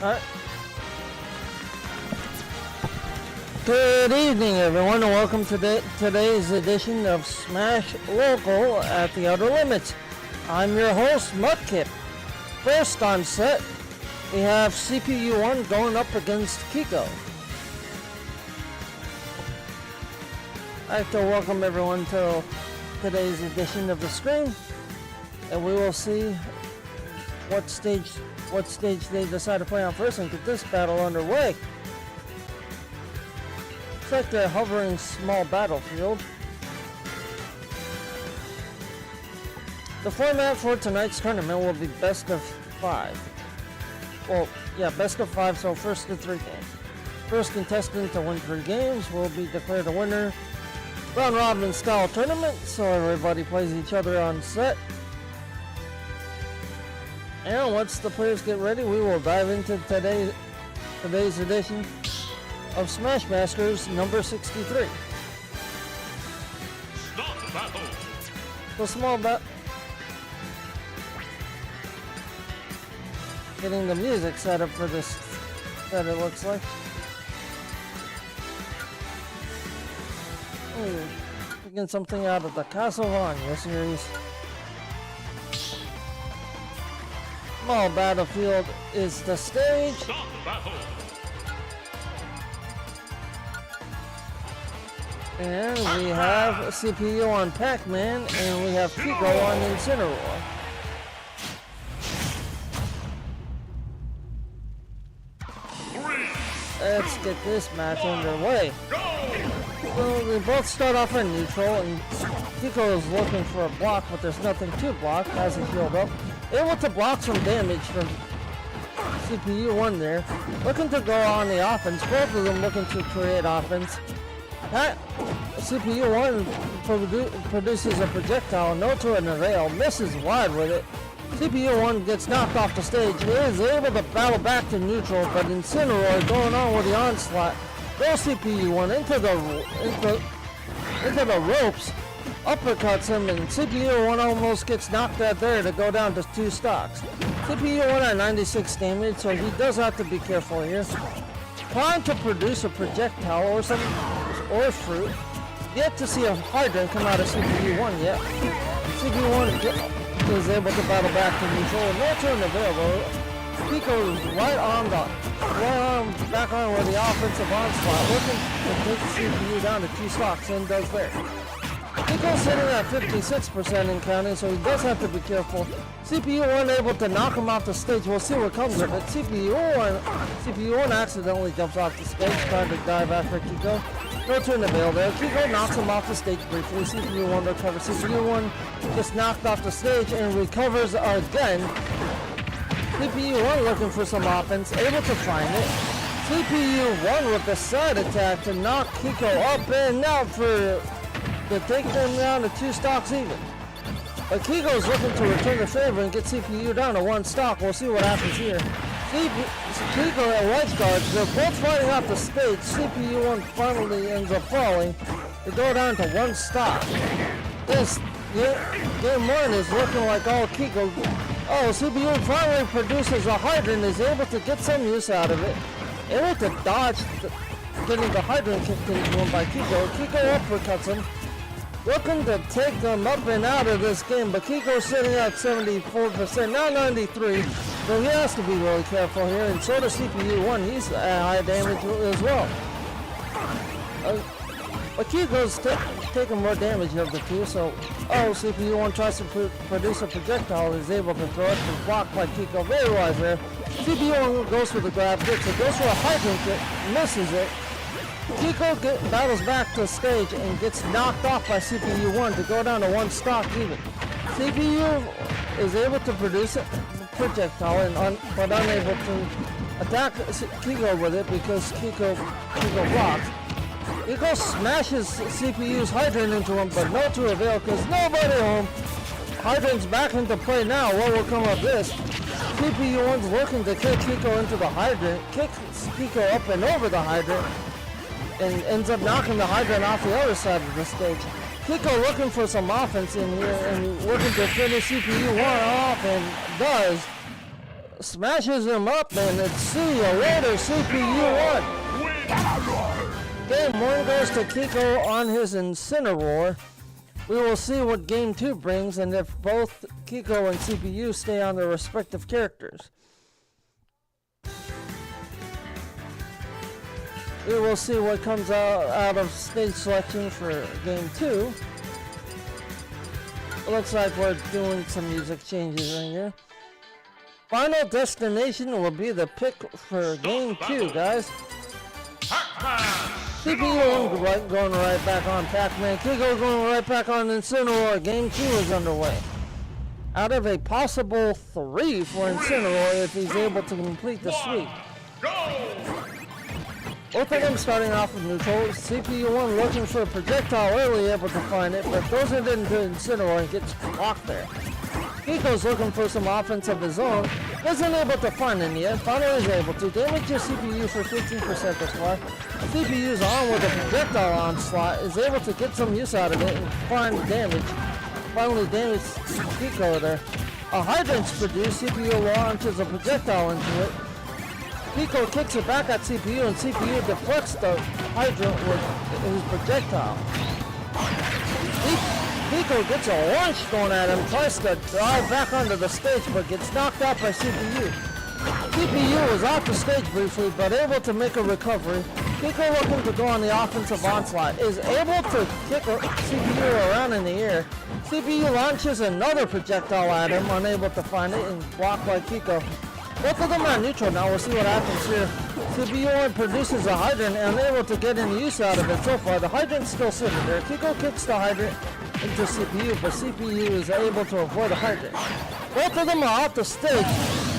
Alright. Good evening, everyone, and welcome to today's edition of Smash Local at the Outer Limits. I'm your host, Mudkip. First on set, we have CPU1 going up against Kiko. I'd like to welcome everyone to today's edition of the stream, and we will see what stage they decide to play on first and get this battle underway. It's like a hovering small battlefield. The format for tonight's tournament will be best of 5. Well, yeah, best of 5, so first to 3 games. First contestant to win 3 games will be declared a winner. Round robin style tournament, so everybody plays each other on set. And once the players get ready, we will dive into today's edition of Smash Masters number 63. Start battle. The small getting the music set up for this, that it looks like. Picking something out of the Castlevania series. Small battlefield is the stage. Start battle. And we have CPU on Pac-Man, and we have Kiko on Incineroar. Let's get this match underway. So they both start off in neutral, and Kiko is looking for a block, but there's nothing to block. Has he healed up? Able to block some damage from CPU1 there. Looking to go on the offense. Both of them looking to create offense. CPU1 produces a projectile, no to an avail, misses wide with it. CPU1 gets knocked off the stage. He is able to battle back to neutral, but Incineroar going on with the onslaught. Goes CPU1 into the ropes, uppercuts him, and CPU1 almost gets knocked out there to go down to 2 stocks. CPU1 at 96 damage, so he does have to be careful here. Trying to produce a projectile or fruit. Yet to see a hydrant come out of CPU1 yet. CPU1 is able to battle back to neutral. No turn available. Kiko is back on with the offensive onslaught, looking to take the CPU down to 2 stocks, and does there. Kiko's sitting at 56% and counting, so he does have to be careful. CPU1 able to knock him off the stage. We'll see what comes of it. CPU1 accidentally jumps off the stage, trying to dive after Kiko. No turn avail there. Kiko knocks him off the stage briefly. CPU1 recovers. CPU1 gets knocked off the stage and recovers again. CPU1 looking for some offense, able to find it. CPU1 with the side attack to knock Kiko up and out to take them down to 2 stocks even. But Kiko's looking to return the favor and get CPU down to 1 stock. We'll see what happens here. Kiko at right guard, they're both fighting off the stage. CPU1 finally ends up falling. They go down to 1 stock. This game 1 is looking like all Kiko. Oh, CPU finally produces a hydrant, is able to get some use out of it. Able to dodge getting the hydrant kicked into him by Kiko. Kiko uppercuts him. Looking to take them up and out of this game, but Kiko's sitting at 74%, now 93, so he has to be really careful here, and so does CPU1, he's at high damage as well. But Kiko's taking more damage of the 2, so CPU1 tries to produce a projectile, is able to throw it, but blocked by Kiko, very wise there. CPU1 goes for the grab, gets it, goes for a hydrant kick, misses it. Kiko battles back to the stage and gets knocked off by CPU1 to go down to 1 stock even. CPU is able to produce a projectile but unable to attack Kiko with it because Kiko blocks. Kiko smashes CPU's hydrant into him, but no to avail because nobody home. Hydrant's back into play now. What will come of this? CPU1's looking to kick Kiko into the hydrant, kicks Kiko up and over the hydrant, and ends up knocking the hydrant off the other side of the stage. Kiko looking for some offense in here and looking to finish CPU1 off, and does. smashes him up, and it's see you later, CPU1. Game 1 goes to Kiko on his Incineroar. We will see what Game 2 brings, and if both Kiko and CPU stay on their respective characters. We will see what comes out of stage selection for Game 2. It looks like we're doing some music changes in here. Final Destination will be the pick for Game 2, guys. CPU going right back on Pac-Man. Kiko going right back on Incineroar. Game 2 is underway. Out of a possible 3 for Incineroar if he's able to complete the sweep. Both of them starting off with neutral. CPU1 looking for a projectile early, able to find it, but throws it into Incineroar and gets blocked there. Kiko's looking for some offense of his own. Isn't able to find any yet. Finally is able to. Damage your CPU for 15% this far. CPU's on with a projectile onslaught. Is able to get some use out of it and find damage. Finally damage Kiko there. A hydrant's produced. CPU launches a projectile into it. Kiko kicks it back at CPU and CPU deflects the hydrant with his projectile. Kiko gets a launch thrown at him, tries to drive back onto the stage, but gets knocked out by CPU. CPU was off the stage briefly, but able to make a recovery. Kiko looking to go on the offensive onslaught, is able to kick CPU around in the air. CPU launches another projectile at him, unable to find it, and blocked by Kiko. Both of them are neutral now, we'll see what happens here. CPU1 produces a hydrant, unable to get any use out of it so far. The hydrant's still sitting there. Kiko kicks the hydrant into CPU, but CPU is able to avoid a hydrant. Both of them are off the stage.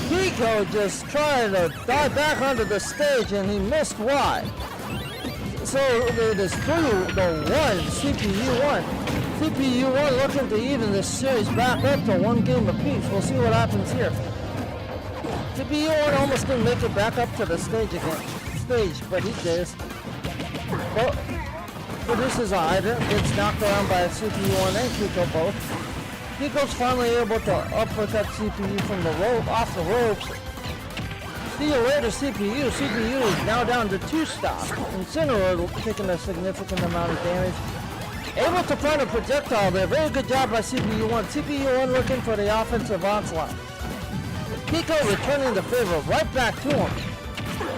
Kiko just tried to dive back onto the stage and he missed wide. So it is 3-1, CPU1. CPU1 looking to even this series back up to 1 game apiece. We'll see what happens here. CPU1 almost didn't make it back up to the stage again. But he did. Well, produces a hydrant, gets knocked around by CPU1 and Kiko both. Kiko's finally able to uppercut CPU from the rope, off the ropes. See you later, CPU. CPU is now down to 2 stocks. Incineroar taking a significant amount of damage. Able to find a projectile there. Very good job by CPU1. CPU1 looking for the offensive onslaught. Kiko returning the favor right back to him.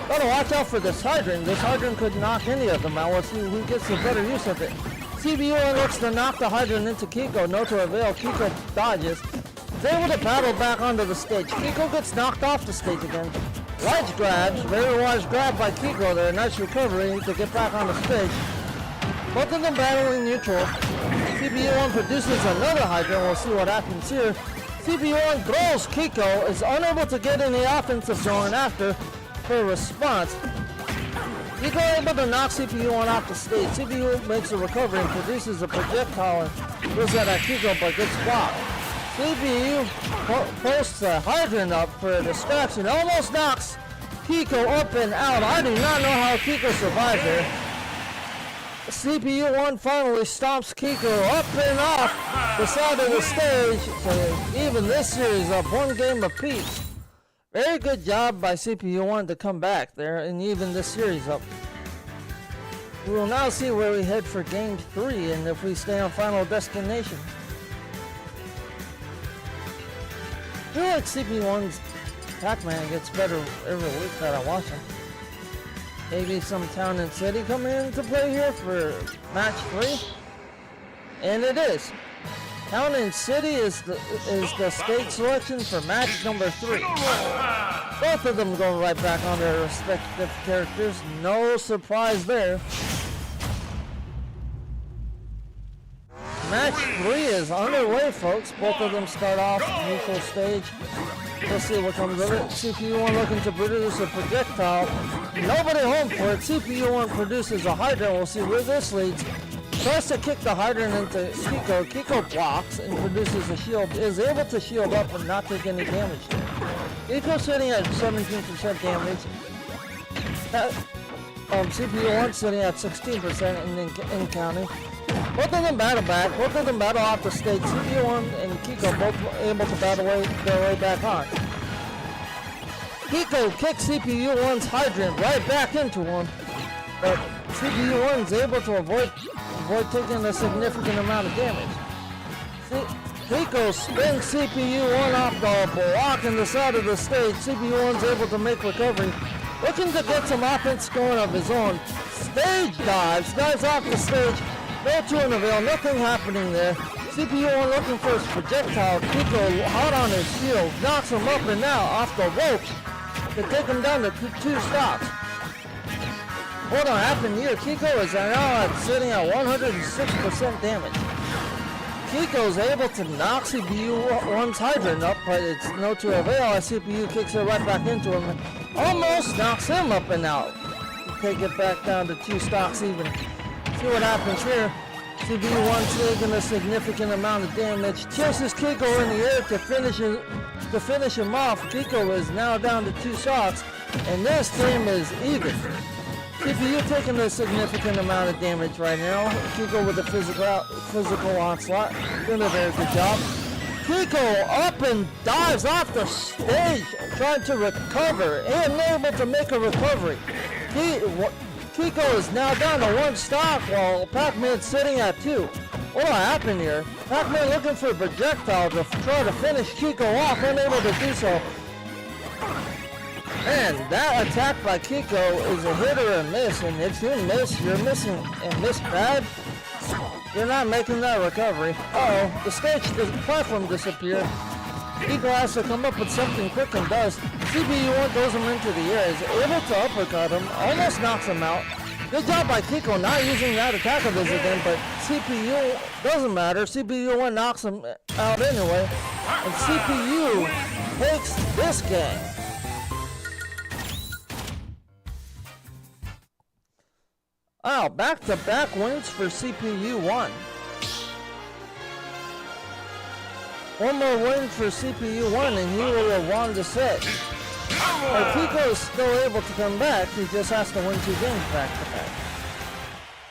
Gotta watch out for this hydrant. This hydrant could knock any of them out. We'll see who gets the better use of it. CPU1 looks to knock the hydrant into Kiko. No to avail. Kiko dodges. Is able to paddle back onto the stage. Kiko gets knocked off the stage again. Large grabs. Very wise grab by Kiko there. Nice recovery to get back on the stage. Both of them battling neutral. CPU1 produces another hydrant. We'll see what happens here. CPU1 throws Kiko. Is unable to get in the offensive zone after for a response. Kiko able to knock CPU1 off the stage. CPU makes a recovery and produces a projectile and throws that at Kiko but gets blocked. CPU posts a hydrant up for a distraction. Almost knocks Kiko up and out. I do not know how Kiko survived there. CPU1 finally stomps Kiko up and off the side of the stage to even this series up 1 game apiece. Very good job by CPU1 to come back there and even this series up. We will now see where we head for Game 3 and if we stay on Final Destination. I feel like CPU1's Pac-Man gets better every week that I watch him. Maybe some Town and City coming into play here for match 3. And it is. Town and City is the stage selection for match number 3. Both of them going right back on their respective characters. No surprise there. Match 3 is underway, folks. Both of them start off neutral stage. We'll see what comes of it. CPU1 looking to produce a projectile. Nobody home for it. CPU1 produces a hydrant. We'll see where this leads. Tries to kick the hydrant into Kiko. Kiko blocks and produces a shield. Is able to shield up and not take any damage. Kiko sitting at 17% damage. CPU1 sitting at 16% in counting. Both of them battle back. Both of them battle off the stage. CPU1 and Kiko both able to battle their way back on. Kiko kicks CPU1's hydrant right back into him, but CPU1's able to avoid taking a significant amount of damage. Kiko spins CPU1 off the block in the side of the stage. CPU1's able to make recovery, looking to get some offense going of his own. Stage dives off the stage. No to avail, nothing happening there. CPU1 looking for his projectile. Kiko hot on his heels, knocks him up and now off the ropes to take him down to 2 stocks. What happened here? Kiko is now sitting at 106% damage. Kiko's able to knock CPU1's hydrant up, but it's no to avail as CPU kicks it right back into him and almost knocks him up and out. Take it back down to 2 stocks even. See what happens here. CPU1 taking a significant amount of damage. Chases Kiko in the air to finish him off. Kiko is now down to 2 stocks, and this game is even. CPU taking a significant amount of damage right now. Kiko with a physical onslaught. Doing a very good job. Kiko up and dives off the stage, trying to recover and able to make a recovery. Kiko is now down to 1 stock while Pac-Man's sitting at 2. What happened here? Pac-Man looking for a projectile to try to finish Kiko off, unable to do so. Man, that attack by Kiko is a hit or a miss, and if you miss, you're missing and miss bad. You're not making that recovery. Uh-oh, the platform disappeared. Kiko has to come up with something quick and does. CPU1 throws him into the air, is able to uppercut him, almost knocks him out. Good job by Kiko not using that attack of his again, but CPU doesn't matter. CPU1 knocks him out anyway, and CPU takes this game. Wow, back-to-back wins for CPU1. One more win for CPU1 and he will have won the set. But Kiko is still able to come back, he just has to win 2 games back-to-back.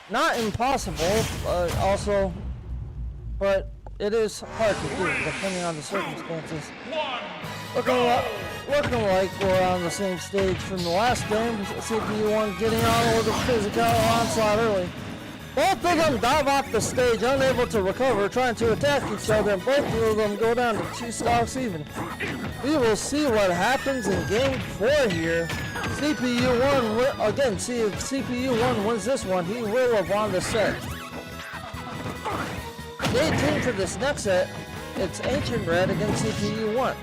Not impossible, but it is hard to do depending on the circumstances. Looking like we're on the same stage from the last game. CPU1 getting on with a physical onslaught early. Both of them dive off the stage, unable to recover, trying to attack each other, and both of them go down to 2 stocks even. We will see what happens in game 4 here. CPU1, again, see if CPU1 wins this one, he will have won the set. Stay tuned for this next set. It's Ancient Red against CPU1.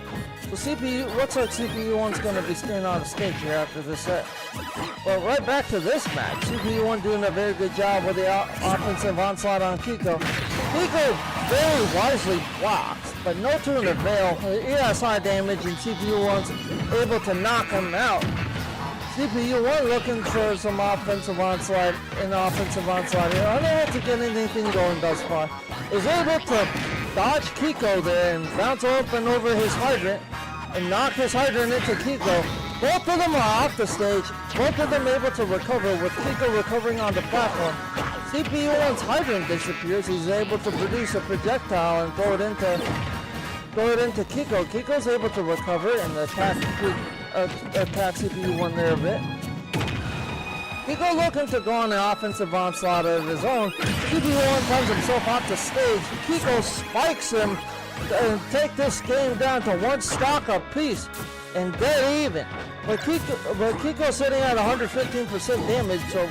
So looks like CPU1's going to be staying on the stage here after this set. Well, right back to this match. CPU1 doing a very good job with the offensive onslaught on Kiko. Kiko very wisely blocks, but no to an avail. He has high damage and CPU1's able to knock him out. CPU1 looking for some offensive onslaught here. Unable to get anything going thus far. Is able to dodge Kiko there and bounce open over his hydrant and knock his hydrant into Kiko. Both of them are off the stage. Both of them able to recover with Kiko recovering on the platform. CPU1's hydrant disappears. He's able to produce a projectile and throw it into Kiko. Kiko's able to recover and attack CPU1 there a bit. Kiko looking to go on an offensive onslaught of his own. CPU1 finds himself off the stage. Kiko spikes him and take this game down to 1 stock apiece and dead even. But Kiko's sitting at 115% damage, so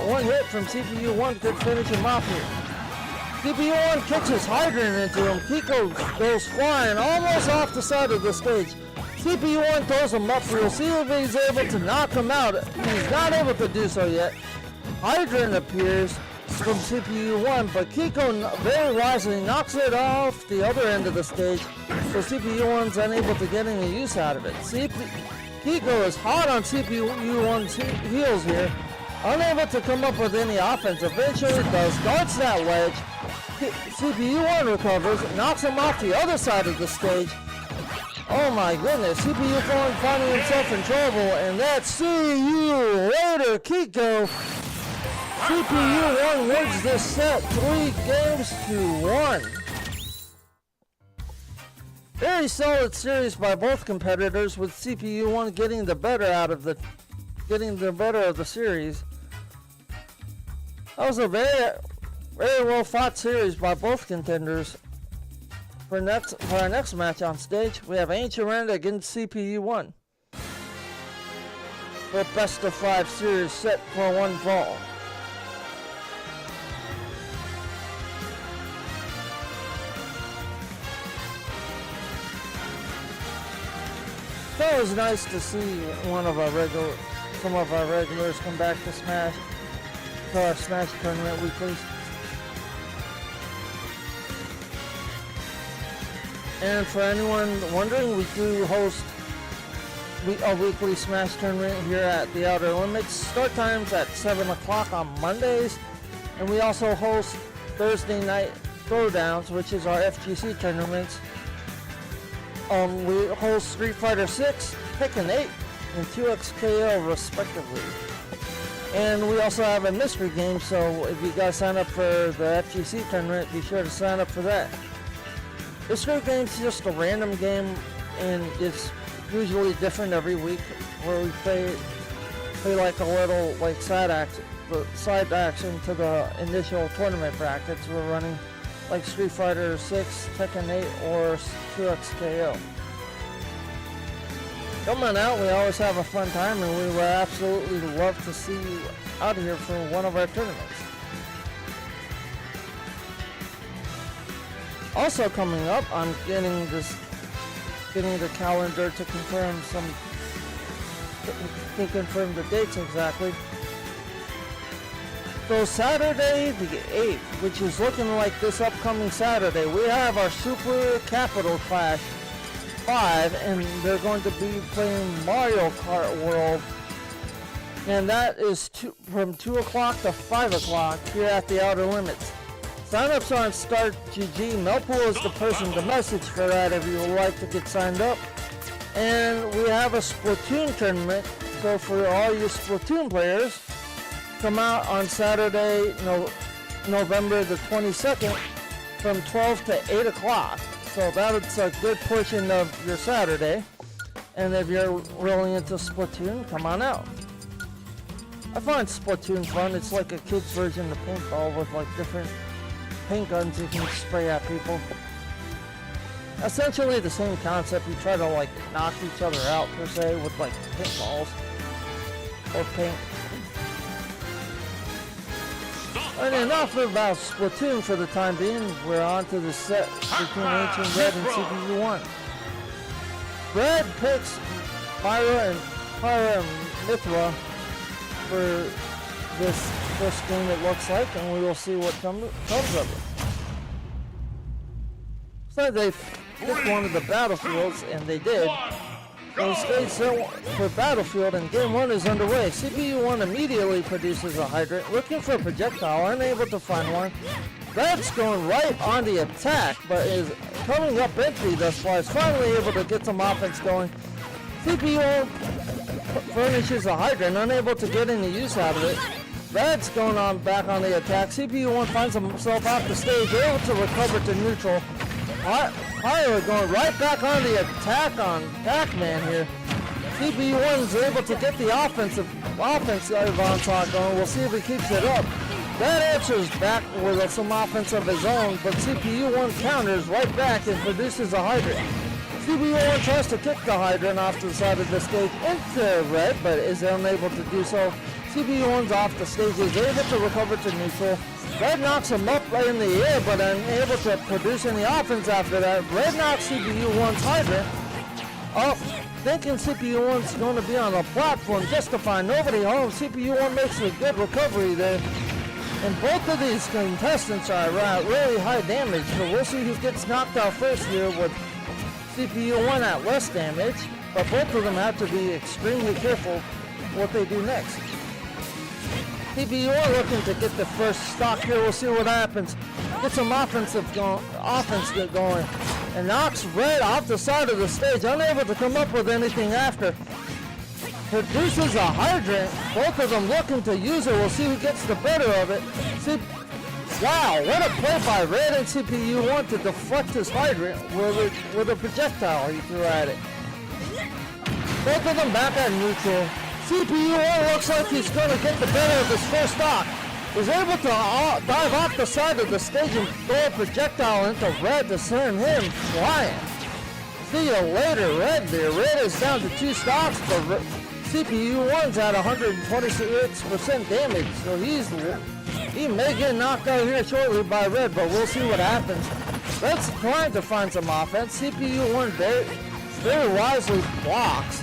one hit from CPU1 could finish him off here. CPU1 kicks his hydrant into him. Kiko goes flying almost off the side of the stage. CPU1 throws him up. We'll see if he's able to knock him out. He's not able to do so yet. Hydrant appears from CPU1, but Kiko very wisely knocks it off the other end of the stage, so CPU1's unable to get any use out of it. Kiko is hot on CPU1's heels here, unable to come up with any offense. Eventually does, darts that wedge. CPU1 recovers, knocks him off the other side of the stage. Oh my goodness, CPU1 finding himself in trouble, and that's see you later, Kiko. CPU1 wins this set 3 games to 1. Very solid series by both competitors, with CPU1 getting the better of the series. That was a very well fought series by both contenders. For our next match on stage, we have Ancient Rand against CPU1. For best of 5 series set for one fall. That was nice to see some of our regulars come back to our Smash tournament weeklies. And for anyone wondering, we do host a weekly Smash tournament here at the Outer Limits. Start times at 7 o'clock on Mondays. And we also host Thursday night throwdowns, which is our FGC tournaments. We host Street Fighter 6, Tekken 8, and 2XKL respectively. And we also have a mystery game, so if you guys sign up for the FGC tournament, be sure to sign up for that. Mystery game's just a random game, and it's usually different every week, where we play like a little side action to the initial tournament brackets we're running, like Street Fighter 6, Tekken 8, or 2XKO. Come on out, we always have a fun time, and we would absolutely love to see you out here for one of our tournaments. Also coming up, I'm getting the calendar to confirm the dates exactly. So Saturday the 8th, which is looking like this upcoming Saturday, we have our Super Capital Clash 5, and they're going to be playing Mario Kart World, and that is from 2 o'clock to 5 o'clock here at the Outer Limits. Sign-ups are on StartGG. Melpool is the person to message for that if you would like to get signed up. And we have a Splatoon tournament, so for all you Splatoon players, come out on Saturday, November the 22nd from 12 to 8 o'clock. So that's a good portion of your Saturday. And if you're really into Splatoon, come on out. I find Splatoon fun. It's like a kid's version of paintball with different paint guns you can spray at people. Essentially the same concept. You try to knock each other out per se with paintballs or paint. And enough about Splatoon for the time being. We're on to the set between Ancient Red and CPU1. Red picks Pyra and Mithra for this first game, it looks like, and we will see what comes of it. So they picked one of the battlefields, and they did. So stage set for Battlefield, and game 1 is underway. CPU1 immediately produces a hydrant, looking for a projectile, unable to find one. Red's going right on the attack, but is coming up empty thus far. Is finally able to get some offense going. CPU1 furnishes a hydrant, unable to get any use out of it. Red's going on back on the attack. CPU1 finds himself off the stage, able to recover to neutral. Pyra going right back on the attack on Pac-Man here. CPU1 is able to get the offensive onslaught going. We'll see if he keeps it up. That answers back with some offense of his own, but CPU1 counters right back and produces a hydrant. CPU1 tries to kick the hydrant off to the side of the stage into Red, but is unable to do so. CPU1's off the stage, is able to recover to neutral. Red knocks him up right in the air, but unable to produce any offense after that. Red knocks CPU1's hydrant up, thinking CPU1's going to be on a platform just to find nobody home. CPU1 makes a good recovery there. And both of these contestants are really high damage, so we'll see who gets knocked out first here with CPU1 at less damage, but both of them have to be extremely careful what they do next. CPU1 looking to get the first stock here. We'll see what happens. Get some offense get going. And knocks Red off the side of the stage, unable to come up with anything after. Produces a hydrant. Both of them looking to use it. We'll see who gets the better of it. Wow, what a play by Red and CPU1 to deflect his hydrant with a projectile he threw at it. Both of them back at neutral. CPU1 looks like he's going to get the better of his first stock. He's able to dive off the side of the stage and throw a projectile into Red to send him flying. See you later, Red there. Red is down to 2 stocks, but CPU1's at 126% damage, so he may get knocked out here shortly by Red, but we'll see what happens. Red's trying to find some offense. CPU1 very wisely blocks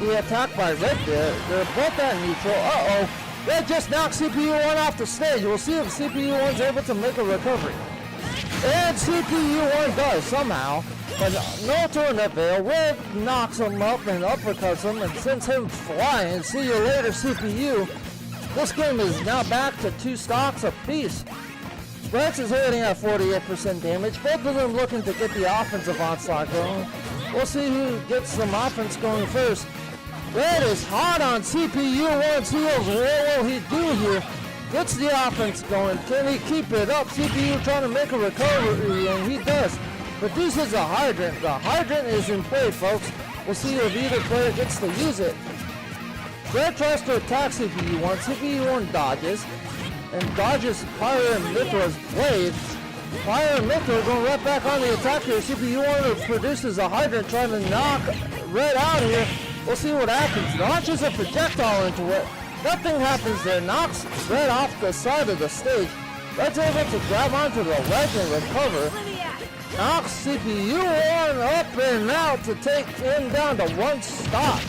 the attack by Red there. They're both at neutral. Uh-oh. Red just knocked CPU1 off the stage. We'll see if CPU1's able to make a recovery. And CPU1 does somehow, but no to an avail. Red knocks him up and uppercuts him and sends him flying. See you later, CPU. This game is now back to 2 stocks apiece. Rex is hitting at 48% damage. Both of them looking to get the offensive onslaught going. We'll see who gets some offense going first. Red is hot on CPU1's heels. What will he do here? Gets the offense going. Can he keep it up? CPU trying to make a recovery, and he does. Produces a hydrant. The hydrant is in play, folks. We'll see if either player gets to use it. Red tries to attack CPU1. CPU1 dodges. And dodges Fire and Mythra's blade. Fire and Mythra going right back on the attack here. CPU1 produces a hydrant trying to knock Red out here. We'll see what happens. Launches a projectile into it. Nothing happens there. Knocks Red off the side of the stage. Red's able to grab onto the ledge and recover. Knocks CPU1 up and out to take him down to 1 stock.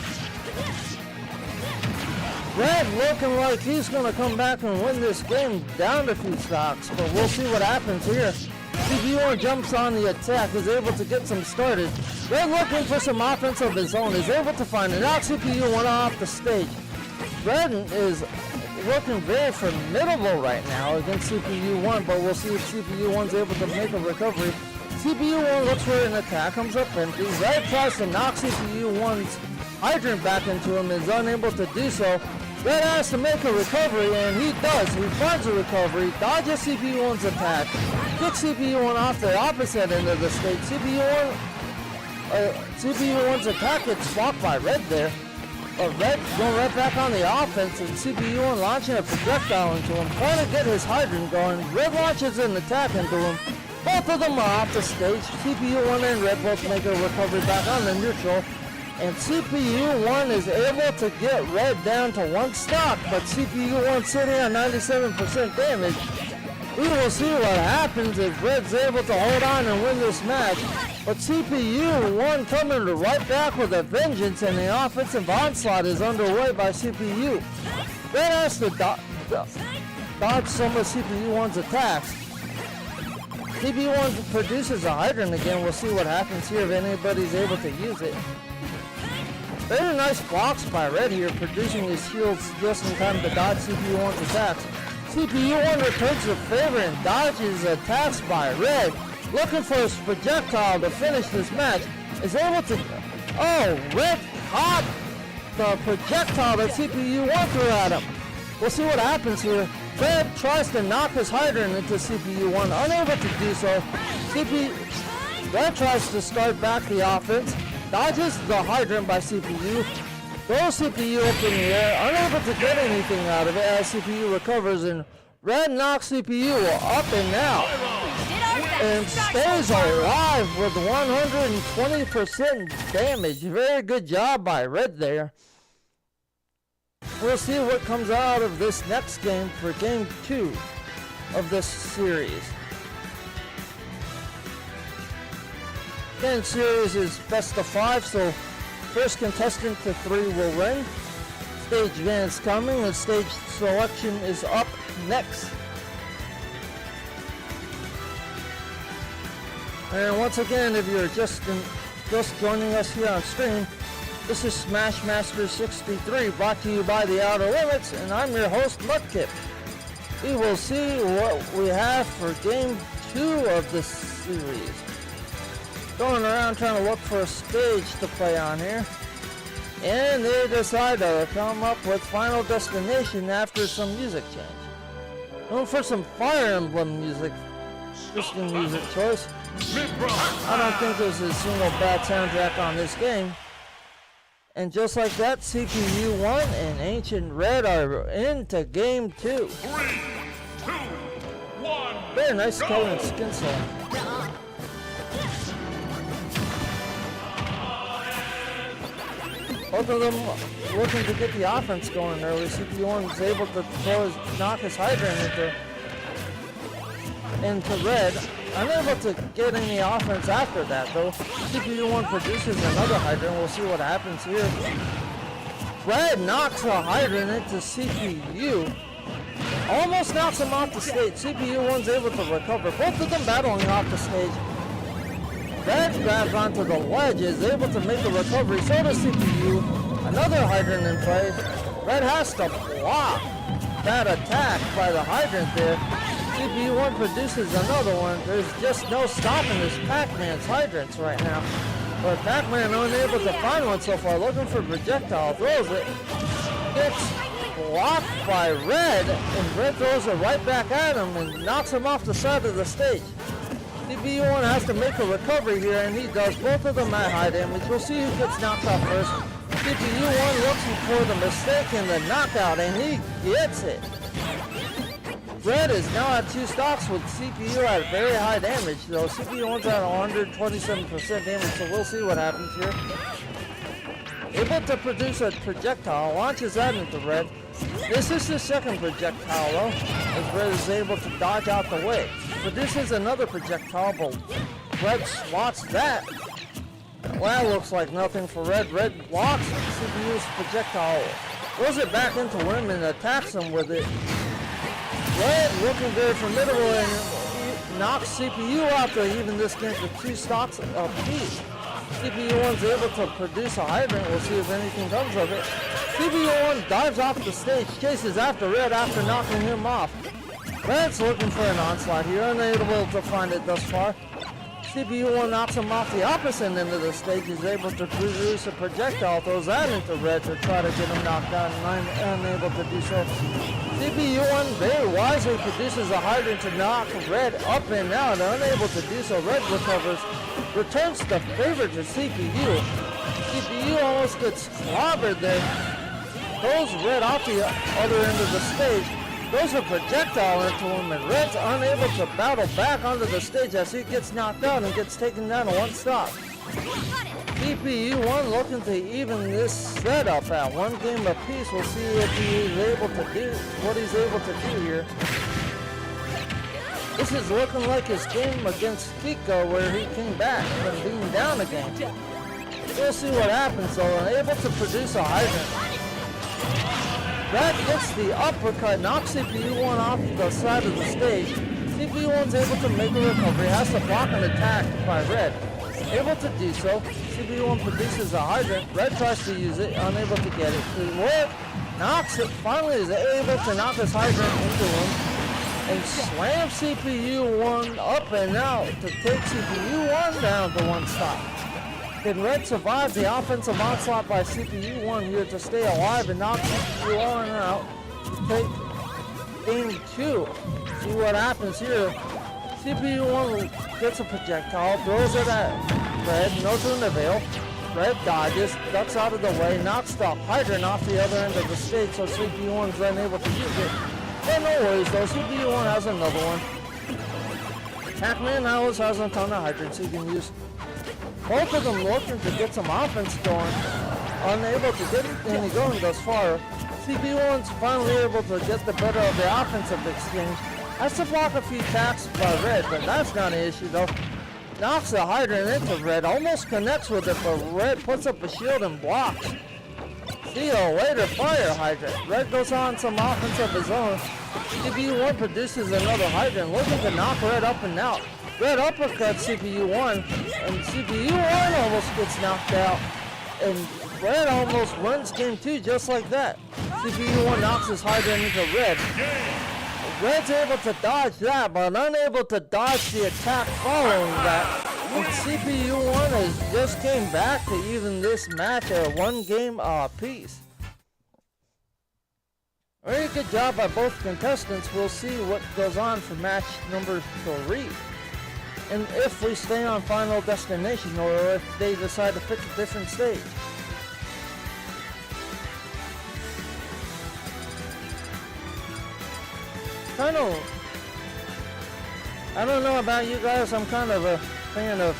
Red looking like he's going to come back and win this game down to 2 stocks, but we'll see what happens here. CPU1 jumps on the attack, is able to get some started. Red looking for some offense of his own, is able to find it. Now CPU1 off the stage. Red is looking very formidable right now against CPU1, but we'll see if CPU1's able to make a recovery. CPU1 looks for an attack, comes up empty. Red tries to knock CPU1's hydrant back into him, is unable to do so. Red has to make a recovery, and he does. He finds a recovery, dodges CPU1's attack, kicks CPU1 off the opposite end of the stage. CPU1's attack gets blocked by Red there. But Red going right back on the offense, and CPU1 launching a projectile into him, trying to get his hydrant going. Red launches an attack into him. Both of them are off the stage. CPU1 and Red both make a recovery back on the neutral. And CPU1 is able to get Red down to 1 stock, but CPU1 sitting at 97% damage. We will see what happens if Red's able to hold on and win this match. But CPU1 coming right back with a vengeance, and the offensive onslaught is underway by CPU. Red has to dodge some of CPU1's attacks. CPU1 produces a hydrant again. We'll see what happens here if anybody's able to use it. Very nice blocks by Red here, producing his shields just in time to dodge CPU1's attacks. CPU1 returns the favor and dodges attacks by Red, looking for his projectile to finish this match. Is able to... Oh, Red caught the projectile that CPU1 threw at him. We'll see what happens here. Red tries to knock his hydrant into CPU1, unable to do so. Red tries to start back the offense. Dodges the hydrant by CPU, throws CPU up in the air, unable to get anything out of it as CPU recovers, and Red knocks CPU up and out, and stays alive with 120% damage. Very good job by Red there. We'll see what comes out of this next game for game 2 of this series. Game series is best of 5, so first contestant to 3 will win. Stage van's coming, and stage selection is up next. And once again, if you're just joining us here on stream, this is Smash Master 63, brought to you by The Outer Limits, and I'm your host, Mudkip. We will see what we have for game 2 of this series. Going around trying to look for a stage to play on here. And they decide to come up with Final Destination after some music change. Going for some Fire Emblem music. Interesting music choice. I don't think there's a single bad soundtrack on this game. And just like that, CPU 1 and Ancient Red are into game 2. 3, 2, 1. Very nice color and skin tone. Both of them looking to get the offense going early. CPU1 is able to knock his Hydrant into Red. Unable to get any offense after that though. CPU1 produces another Hydrant. We'll see what happens here. Red knocks a Hydrant into CPU. Almost knocks him off the stage. CPU1's able to recover. Both of them battling off the stage. Red grabs onto the ledge, is able to make a recovery. So does CPU. Another Hydrant in play. Red has to block that attack by the Hydrant there. CPU1 produces another one. There's just no stopping this Pac-Man's Hydrants right now. But Pac-Man unable to find one so far. Looking for projectile. Throws it. Gets blocked by Red. And Red throws it right back at him and knocks him off the side of the stage. CPU1 has to make a recovery here, and he does. Both of them at high damage. We'll see who gets knocked out first. CPU1 looking for the mistake in the knockout, and he gets it. Red is now at 2 stocks with CPU at very high damage, though. CPU1's at 127% damage, so we'll see what happens here. Able to produce a projectile, launches that into Red. This is the second projectile though, as Red is able to dodge out the way. Produces another projectile, but Red swats that. Well, that looks like nothing for Red. Red blocks CPU's projectile, throws it back into him and attacks him with it. Red looking very formidable and knocks CPU out to even this game for 2 stocks apiece. CPU1's able to produce a Hydrant. We'll see if anything comes of it. CPU1 dives off the stage, chases after Red after knocking him off. Red's looking for an onslaught here, unable to find it thus far. CPU1 knocks him off the opposite end of the stage. He's able to produce a projectile, throws that into Red to try to get him knocked out, and unable to do so. CPU1 very wisely produces a Hydrant to knock Red up and out, unable to do so. Red recovers, returns the favor to CPU. CPU almost gets clobbered there. Throws Red off the other end of the stage. Throws a projectile into him, and Red's unable to battle back onto the stage as he gets knocked out and gets taken down to 1 stop. CPU1 looking to even this setup at 1 game apiece. We'll see if he's able to do what he's able to do here. This is looking like his game against Kiko, where he came back from being down a game. We'll see what happens though. Able to produce a Hydrant. Red gets the uppercut, knocks CPU1 off the side of the stage. CPU1's able to make a recovery, has to block an attack by Red. Able to do so, CPU1 produces a Hydrant. Red tries to use it, unable to get it to work. Knocks it, finally is able to knock his Hydrant into him. And slams CPU1 up and out to take CPU1 down to 1 stop. Can Red survive the offensive onslaught by CPU1 here to stay alive and knock CPU1 out to take game 2? See what happens here. CPU1 gets a projectile, throws it at Red, no to avail. Red dodges, ducks out of the way, knocks the Hydrant off the other end of the stage, so CPU1's unable to use it. But no worries though, CPU1 has another one. Pac-Man always has a ton of Hydrants he can use. Both of them looking to get some offense going. Unable to get any going thus far. CPU1's finally able to get the better of the offensive exchange. Has to block a few attacks by Red, but that's not an issue though. Knocks the Hydrant into Red, almost connects with it, but Red puts up a shield and blocks. See you later, Fire Hydrant. Red goes on some offense of his own. CPU1 produces another Hydrant, looking to knock Red up and out. Red uppercuts CPU1, and CPU1 almost gets knocked out. And Red almost wins game 2 just like that. CPU1 knocks his Hydrant into Red. Red's able to dodge that, but unable to dodge the attack following that. And CPU1 has just came back to even this match at 1 game apiece. Very good job by both contestants. We'll see what goes on for match number 3. And if we stay on Final Destination or if they decide to pick a different stage. I don't know about you guys, I'm kind of a fan of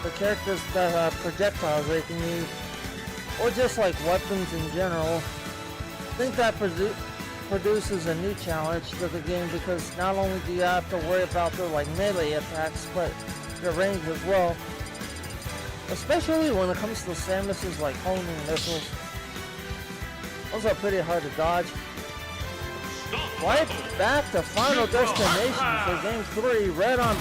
the characters that have projectiles they can use, or just like weapons in general. I think that produces a new challenge to the game because not only do you have to worry about their like melee attacks, but their range as well. Especially when it comes to Samus's like homing missiles. Those are pretty hard to dodge. Right back to Final Destination for Game 3. Red on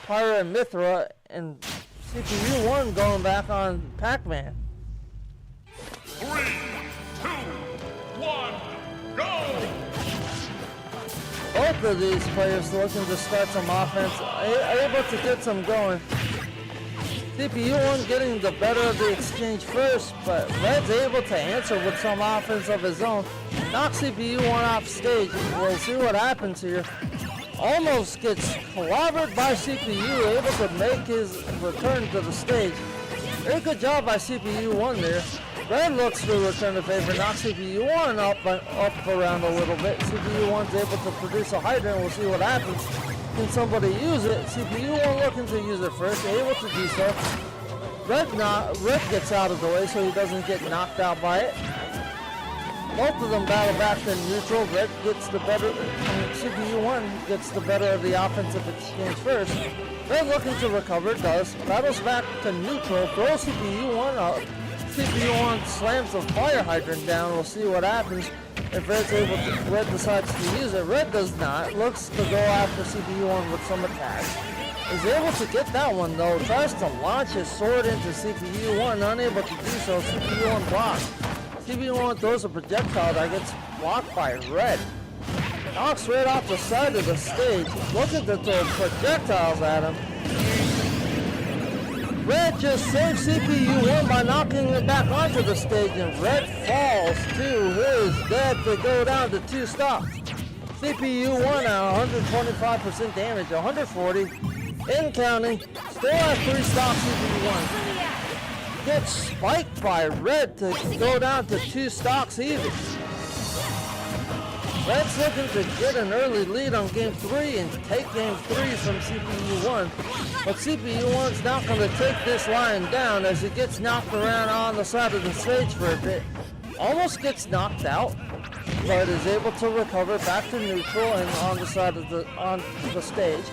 Pyra and Mithra, and CPU 1 going back on Pac-Man. 3, 2, 1, go! Both of these players looking to start some offense, able to get some going. CPU 1 getting the better of the exchange first, but Red's able to answer with some offense of his own. Knocks CPU 1 off stage. We'll see what happens here. Almost gets clobbered by CPU, able to make his return to the stage. Very good job by CPU 1 there. Red looks to return the favor, knocks CPU 1 up around a little bit. CPU 1's able to produce a hydrant. We'll see what happens. Can somebody use it? CPU 1 looking to use it first, able to do so. Red gets out of the way so he doesn't get knocked out by it. Both of them battle back to neutral. Red gets the better, CPU 1 gets the better of the offensive exchange first. Red looking to recover, does. Battles back to neutral, throws CPU 1 up. CPU 1 slams the fire hydrant down. We'll see what happens. If Red decides to use it, Red does not. Looks to go after CPU 1 with some attacks. Is able to get that one though. Tries to launch his sword into CPU 1. Unable to do so. CPU 1 blocks. CPU 1 throws a projectile that gets blocked by Red. Knocks Red off the side of the stage. Looking to throw projectiles at him. Red just saves CPU 1 by knocking it back onto the stage, and Red falls to his death to go down to 2 stocks. CPU 1 at 125% damage, 140 in counting. Still at 3 stocks. CPU 1 gets spiked by Red to go down to 2 stocks even. Red's looking to get an early lead on Game 3 and take Game 3 from CPU 1. But CPU 1's not going to take this line down as he gets knocked around on the side of the stage for a bit. Almost gets knocked out, but is able to recover back to neutral and on the side of the stage.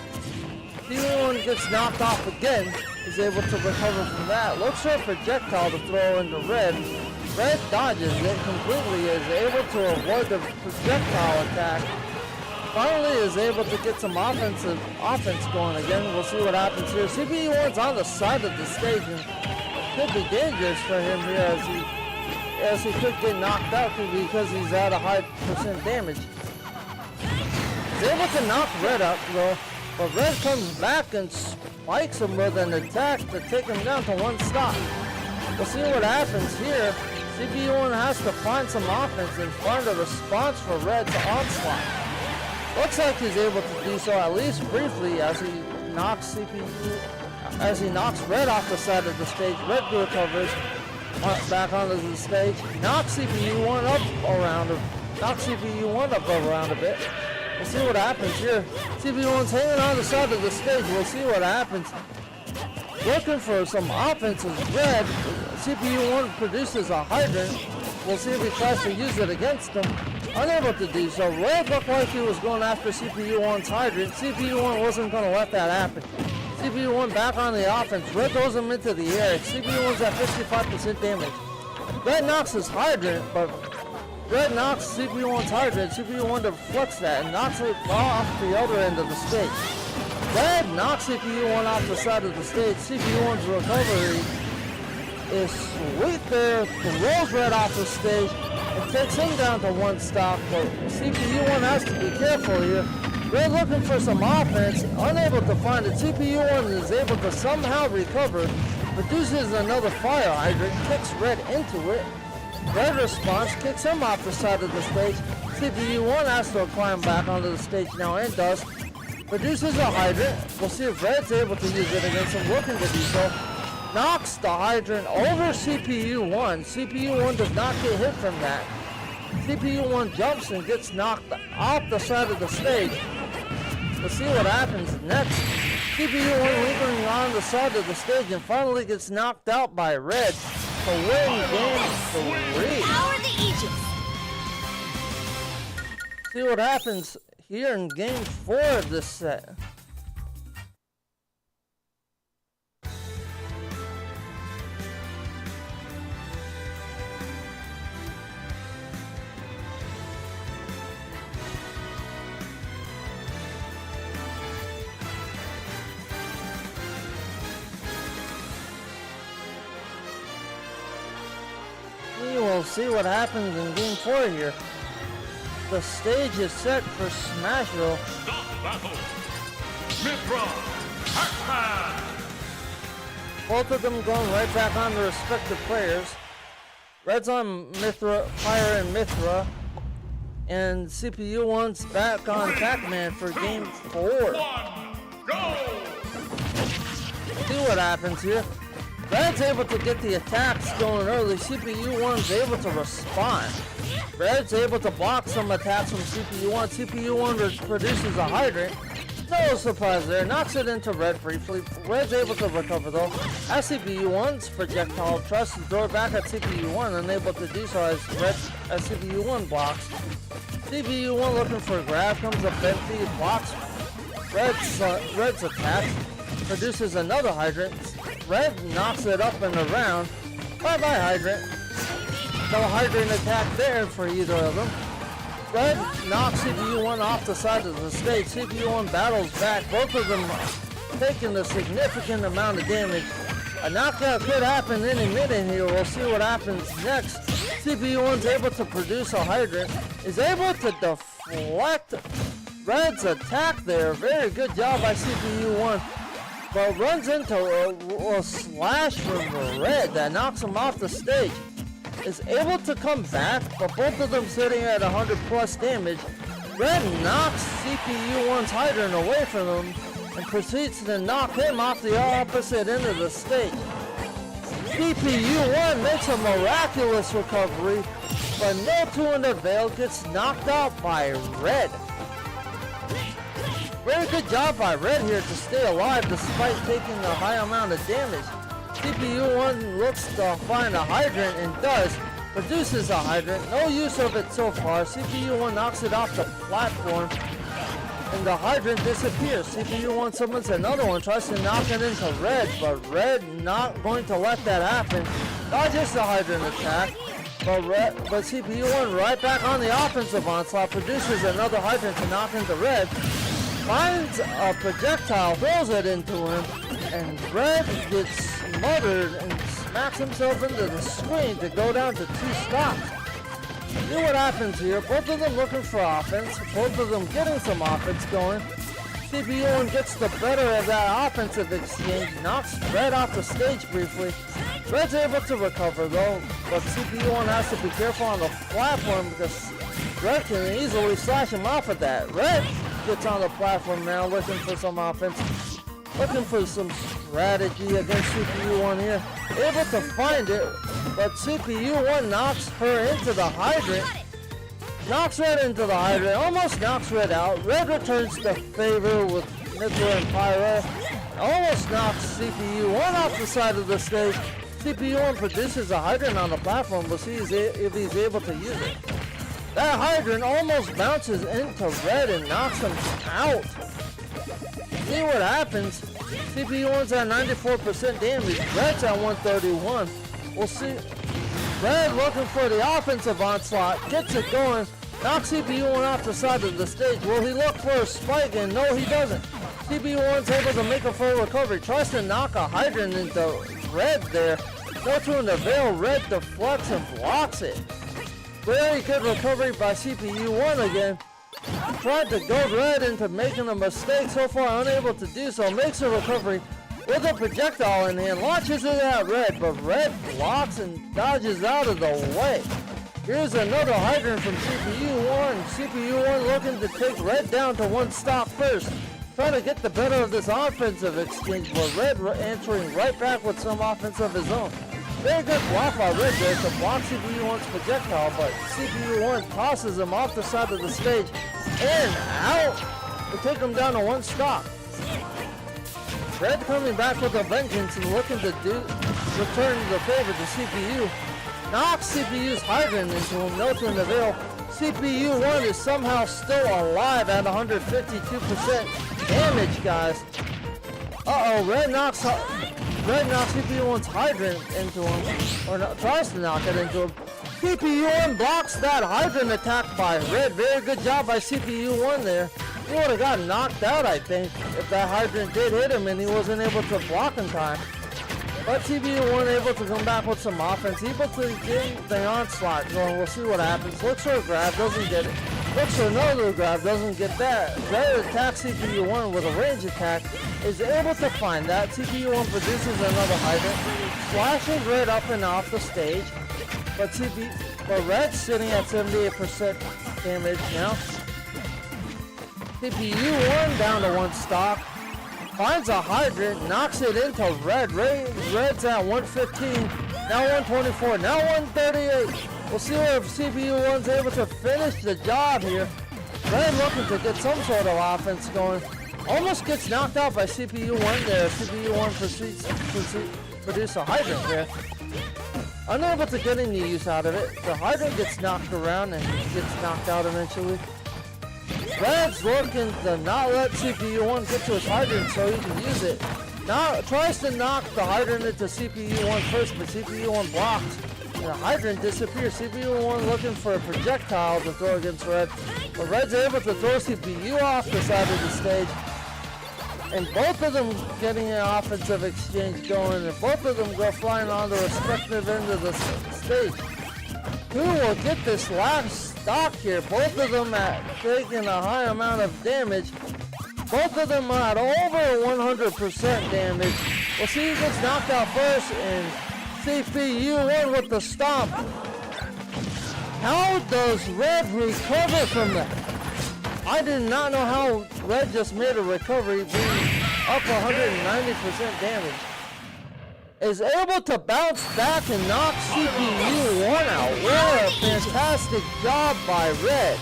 CPU 1 gets knocked off again, is able to recover from that. Looks for a projectile to throw into Red. Red dodges it completely, is able to avoid the projectile attack. Finally is able to get some offense going again. We'll see what happens here. CPU 1's on the side of the stage and could be dangerous for him here as he could get knocked out because he's at a high percent damage. He's able to knock Red up though, but Red comes back and spikes him with an attack to take him down to 1 stock. We'll see what happens here. CPU 1 has to find some offense and find a response for Red's onslaught. Looks like he's able to do so at least briefly as he knocks Red off the side of the stage. Red recovers back onto the stage. Knocks CPU 1 up around a bit. We'll see what happens here. CPU 1's hanging on the side of the stage. We'll see what happens. Looking for some offense is Red. CPU 1 produces a hydrant. We'll see if he tries to use it against him. Unable to do so. Red looked like he was going after CPU 1's hydrant. CPU 1 wasn't going to let that happen. CPU 1 back on the offense. Red throws him into the air. CPU 1's at 55% damage. Red knocks his hydrant, but Red knocks CPU 1's hydrant. CPU 1 deflects that and knocks it off the other end of the stage. Red knocks CPU 1 off the side of the stage. CPU 1's recovery is sweet there. Throws Red off the stage and takes him down to 1 stock. But CPU 1 has to be careful here. Red looking for some offense, unable to find it. CPU 1 is able to somehow recover, produces another fire hydrant, kicks Red into it. Red responds, kicks him off the side of the stage. CPU1 has to climb back onto the stage now and does. Produces a hydrant. We'll see if Red's able to use it against him, looking to do so. Knocks the hydrant over CPU1. CPU1 does not get hit from that. CPU1 jumps and gets knocked off the side of the stage. We'll see what happens next. CPU1 lingering on the side of the stage and finally gets knocked out by Red to win game 3. Power the Aegis. See what happens here in game 4 of this set. We will see what happens in game 4 here. The stage is set for Smashville. Stop battle. Mithra, Pac-Man. Both of them going right back on their respective players. Red's on Mithra, Fire and Mithra. And CPU1's back on Pac-Man for game 4. 1, go. See what happens here. Red's able to get the attacks going early. CPU1's able to respond. Red's able to block some attacks from CPU1. CPU1 produces a hydrant. No surprise there. Knocks it into Red briefly. Red's able to recover though. As CPU1's projectile tries to throw it back at CPU1, unable to do so as CPU1 blocks. CPU1 looking for a grab, comes up empty, blocks Red's attack, produces another hydrant. Red knocks it up and around. Bye-bye hydrant. No hydrant attack there for either of them. Red knocks CPU1 off the side of the stage. CPU1 battles back. Both of them taking a significant amount of damage. A knockout could happen any minute here. We'll see what happens next. CPU1's able to produce a hydrant. Is able to deflect Red's attack there. Very good job by CPU1. But runs into a slash from Red that knocks him off the stage. Is able to come back, but both of them sitting at 100 plus damage. Red knocks CPU1's hydrant away from him and proceeds to knock him off the opposite end of the stage. CPU1 makes a miraculous recovery, but no to an avail, gets knocked out by Red. Very good job by Red here to stay alive despite taking a high amount of damage. CPU1 looks to find a hydrant and does. Produces a hydrant. No use of it so far. CPU1 knocks it off the platform and the hydrant disappears. CPU1 summons another one, tries to knock it into Red, but Red not going to let that happen. Not just a hydrant attack, but CPU1 right back on the offensive onslaught, produces another hydrant to knock into Red. Finds a projectile, throws it into him, and Red gets smothered and smacks himself into the screen to go down to 2 stocks. See what happens here. Both of them looking for offense. Both of them getting some offense going. CPU1 gets the better of that offensive exchange. Knocks Red off the stage briefly. Red's able to recover though, but CPU1 has to be careful on the platform because Red can easily slash him off of that. Red gets on the platform now looking for some offense. Looking for some strategy against CPU1 here. Able to find it, but CPU1 knocks her into the hydrant. Knocks Red into the hydrant, almost knocks Red out. Red returns the favor with Mithra and Pyro. Almost knocks CPU1 off the side of the stage. CPU1 produces a hydrant on the platform. We'll see if he's able to use it. That hydrant almost bounces into Red and knocks him out. See what happens. CPU1's at 94% damage. Red's at 131. We'll see. Red looking for the offensive onslaught. Gets it going. Knocks CPU1 off the side of the stage. Will he look for a spike? And no, he doesn't. CPU1's able to make a full recovery. Tries to knock a hydrant into Red there. No to an avail. Red deflects and blocks it. Very good recovery by CPU1 again. Tried to goad Red into making a mistake, so far unable to do so. Makes a recovery. with a projectile in hand, launches it at Red, but Red blocks and dodges out of the way. Here's another hydrant from CPU1. CPU1 looking to take Red down to one stock first. Trying to get the better of this offensive exchange, but Red answering right back with some offense of his own. Very good block by Red there to block CPU1's projectile, but CPU1 tosses him off the side of the stage and out to take him down to one stock. Red coming back with a vengeance and looking to return the favor to CPU. Knocks CPU's hydrant into him, no to avail. CPU1 is somehow still alive at 152% damage, guys. Uh-oh, Red knocks CPU1's hydrant into him, or tries to knock it into him. CPU1 blocks that hydrant attack by Red. Very good job by CPU1 there. He would have got knocked out, I think, if that hydrant did hit him and he wasn't able to block in time. But CPU1 able to come back with some offense, able to get the onslaught going. We'll see what happens. Looks for a grab, doesn't get it. Looks for another grab, doesn't get that. Red attacks CPU1 with a range attack, is able to find that. CPU1 produces another hydrant, slashes Red up and off the stage. But Red's sitting at 78% damage now. CPU1 down to one stock. Finds a hydrant, knocks it into Red. Red's at 115, now 124, now 138. We'll see if CPU1's able to finish the job here. Red looking to get some sort of offense going. Almost gets knocked out by CPU1 there. CPU1 proceeds to produce a hydrant there. Unable to get any use out of it. The hydrant gets knocked around and gets knocked out eventually. Red's looking to not let CPU1 get to his hydrant so he can use it. Now tries to knock the hydrant into CPU1 first, but CPU1 blocks. And the hydrant disappears. CPU1 looking for a projectile to throw against Red. But Red's able to throw CPU off the side of the stage. And both of them getting an offensive exchange going, and both of them go flying on the respective end of the stage. Who will get this last stock here? Both of them at taking a high amount of damage. Both of them at over 100% damage. We'll see who gets knocked out first, and CPU1 with the stomp. How does Red recover from that? I did not know how Red just made a recovery being up 190% damage. Is able to bounce back and knock CPU1 out. What a fantastic job by Red.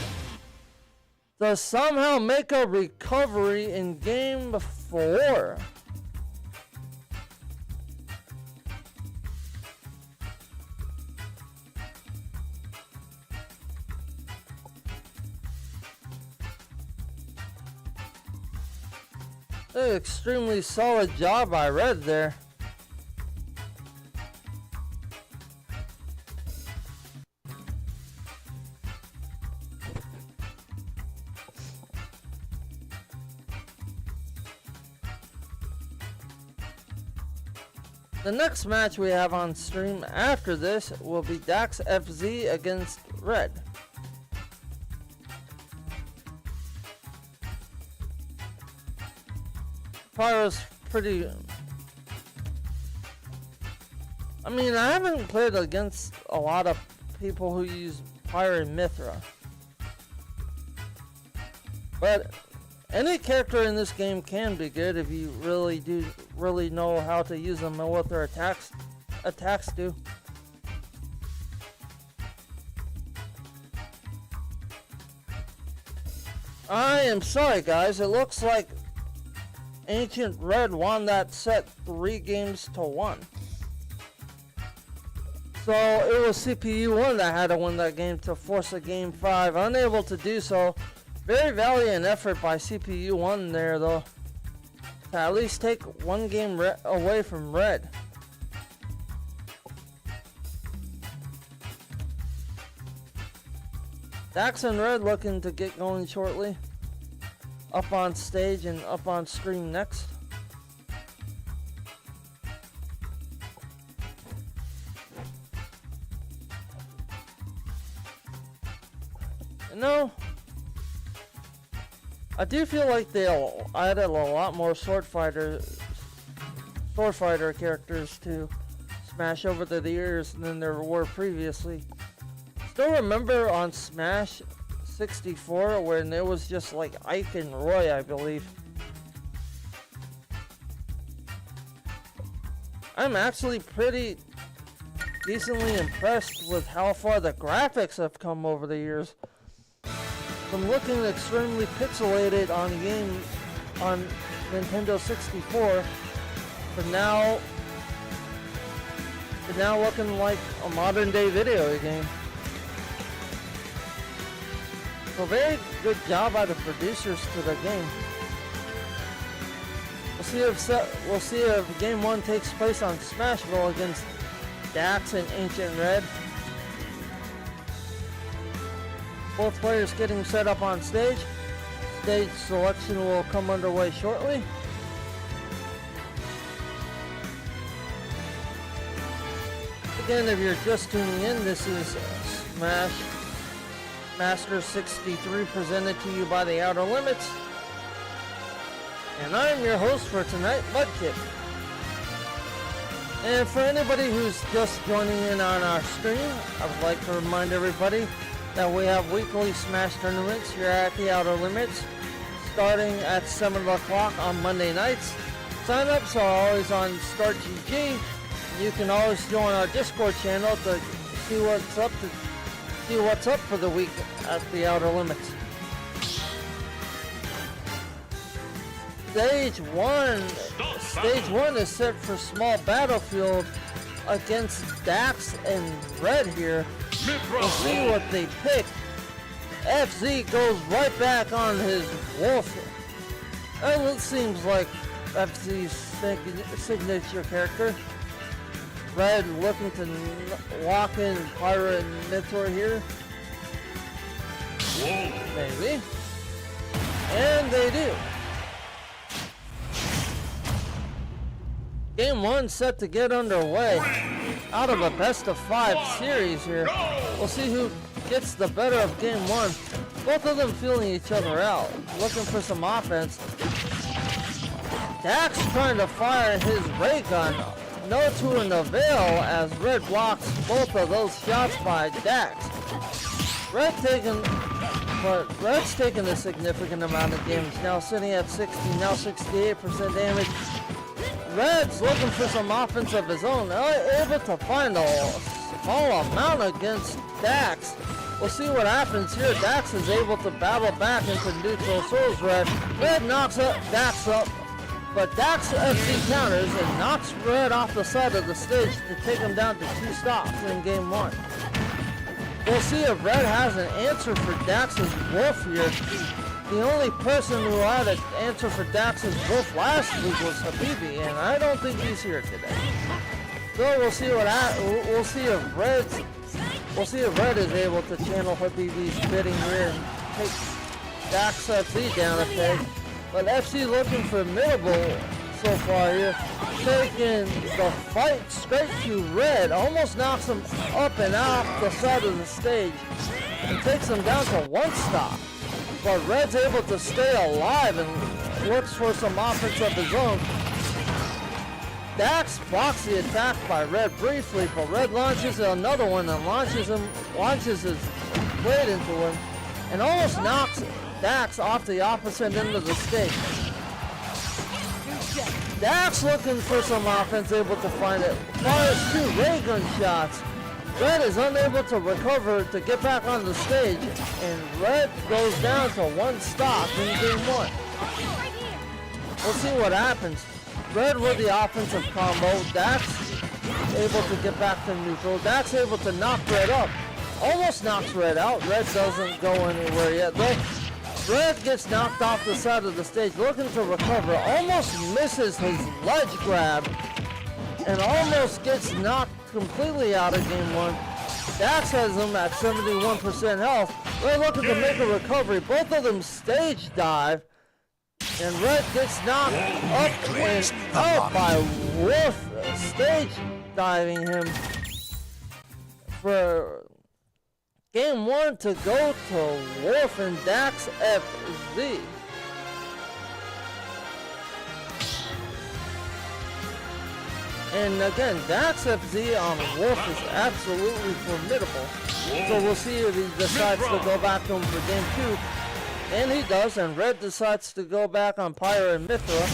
To somehow make a recovery in game 4. An extremely solid job by Red there. The next match we have on stream after this will be Dax FZ against Red. Pyro's pretty... I mean, I haven't played against a lot of people who use Pyro and Mithra. But any character in this game can be good if you really know how to use them and what their attacks do. I am sorry guys, it looks like Ancient Red won that set 3-1. So it was CPU1 that had to win that game to force a game 5. Unable to do so. Very valiant effort by CPU1 there though, to at least take one game away from Red. Dax and Red looking to get going shortly. Up on stage and up on screen next. You know, I do feel like they added a lot more sword fighters Sword Fighter characters to Smash over the years than there were previously. Still remember on Smash 64 when it was just like Ike and Roy, I believe. I'm actually pretty decently impressed with how far the graphics have come over the years. From looking extremely pixelated on game on Nintendo 64 to now looking like a modern day video game. So very good job by the producers to the game. We'll see if Game 1 takes place on Smashville against Dax and Ancient Red. Both players getting set up on stage. Stage selection will come underway shortly. Again, if you're just tuning in, this is Smash Master 63 presented to you by the Outer Limits. And I'm your host for tonight, Mudkip. And for anybody who's just joining in on our stream, I would like to remind everybody that we have weekly Smash tournaments here at the Outer Limits, starting at 7 o'clock on Monday nights. Sign-ups are always on StartGG. You can always join our Discord channel to see what's up for the week at the Outer Limits. Stage one is set for small battlefield against Dax and Red here. We'll see what they pick. FZ goes right back on his wolf. That seems like FZ's signature character. Red looking to lock in Pyra and Mentor here. Maybe. And they do. Game 1 set to get underway. Out of a best of 5 series here. We'll see who gets the better of Game 1. Both of them feeling each other out. Looking for some offense. Dax trying to fire his ray gun. No to an avail as Red blocks both of those shots by Dax. Red's taking a significant amount of damage. Now sitting at 60, now 68% damage. Red's looking for some offense of his own, able to find a small amount against Dax. We'll see what happens here. Dax is able to battle back into neutral souls. Red knocks up Dax up, but Dax FC counters and knocks Red off the side of the stage to take him down to 2 stocks in Game 1. We'll see if Red has an answer for Dax's wolf here. The only person who had an answer for Dax's wolf last week was Habibi, and I don't think he's here today. So we'll see if Red is able to channel Habibi's bidding here and take Dax FC down a peg. But FC looking formidable so far here, taking the fight straight to Red, almost knocks him up and off the side of the stage, and takes him down to 1 stock. But Red's able to stay alive and looks for some offense of his own. Dax blocks the attack by Red briefly, but Red launches another one and launches his blade into him, and almost knocks Dax off the opposite end of the stage. Dax looking for some offense, able to find it. Fires 2 ray gun shots. Red is unable to recover to get back on the stage, and Red goes down to 1 stock in Game 1. We'll see what happens. Red with the offensive combo. Dax able to get back to neutral. Dax able to knock Red up. Almost knocks Red out. Red doesn't go anywhere yet though. Red gets knocked off the side of the stage, looking to recover. Almost misses his ledge grab, and almost gets knocked completely out of Game 1. Dax has him at 71% health. Red looking to make a recovery. Both of them stage dive, and Red gets knocked up and out by Wolf stage diving him for Game 1 to go to Wolf and Dax FZ. And again, Dax FZ on Wolf is absolutely formidable. So we'll see if he decides to go back to him for game 2. And he does, and Red decides to go back on Pyre and Mithra.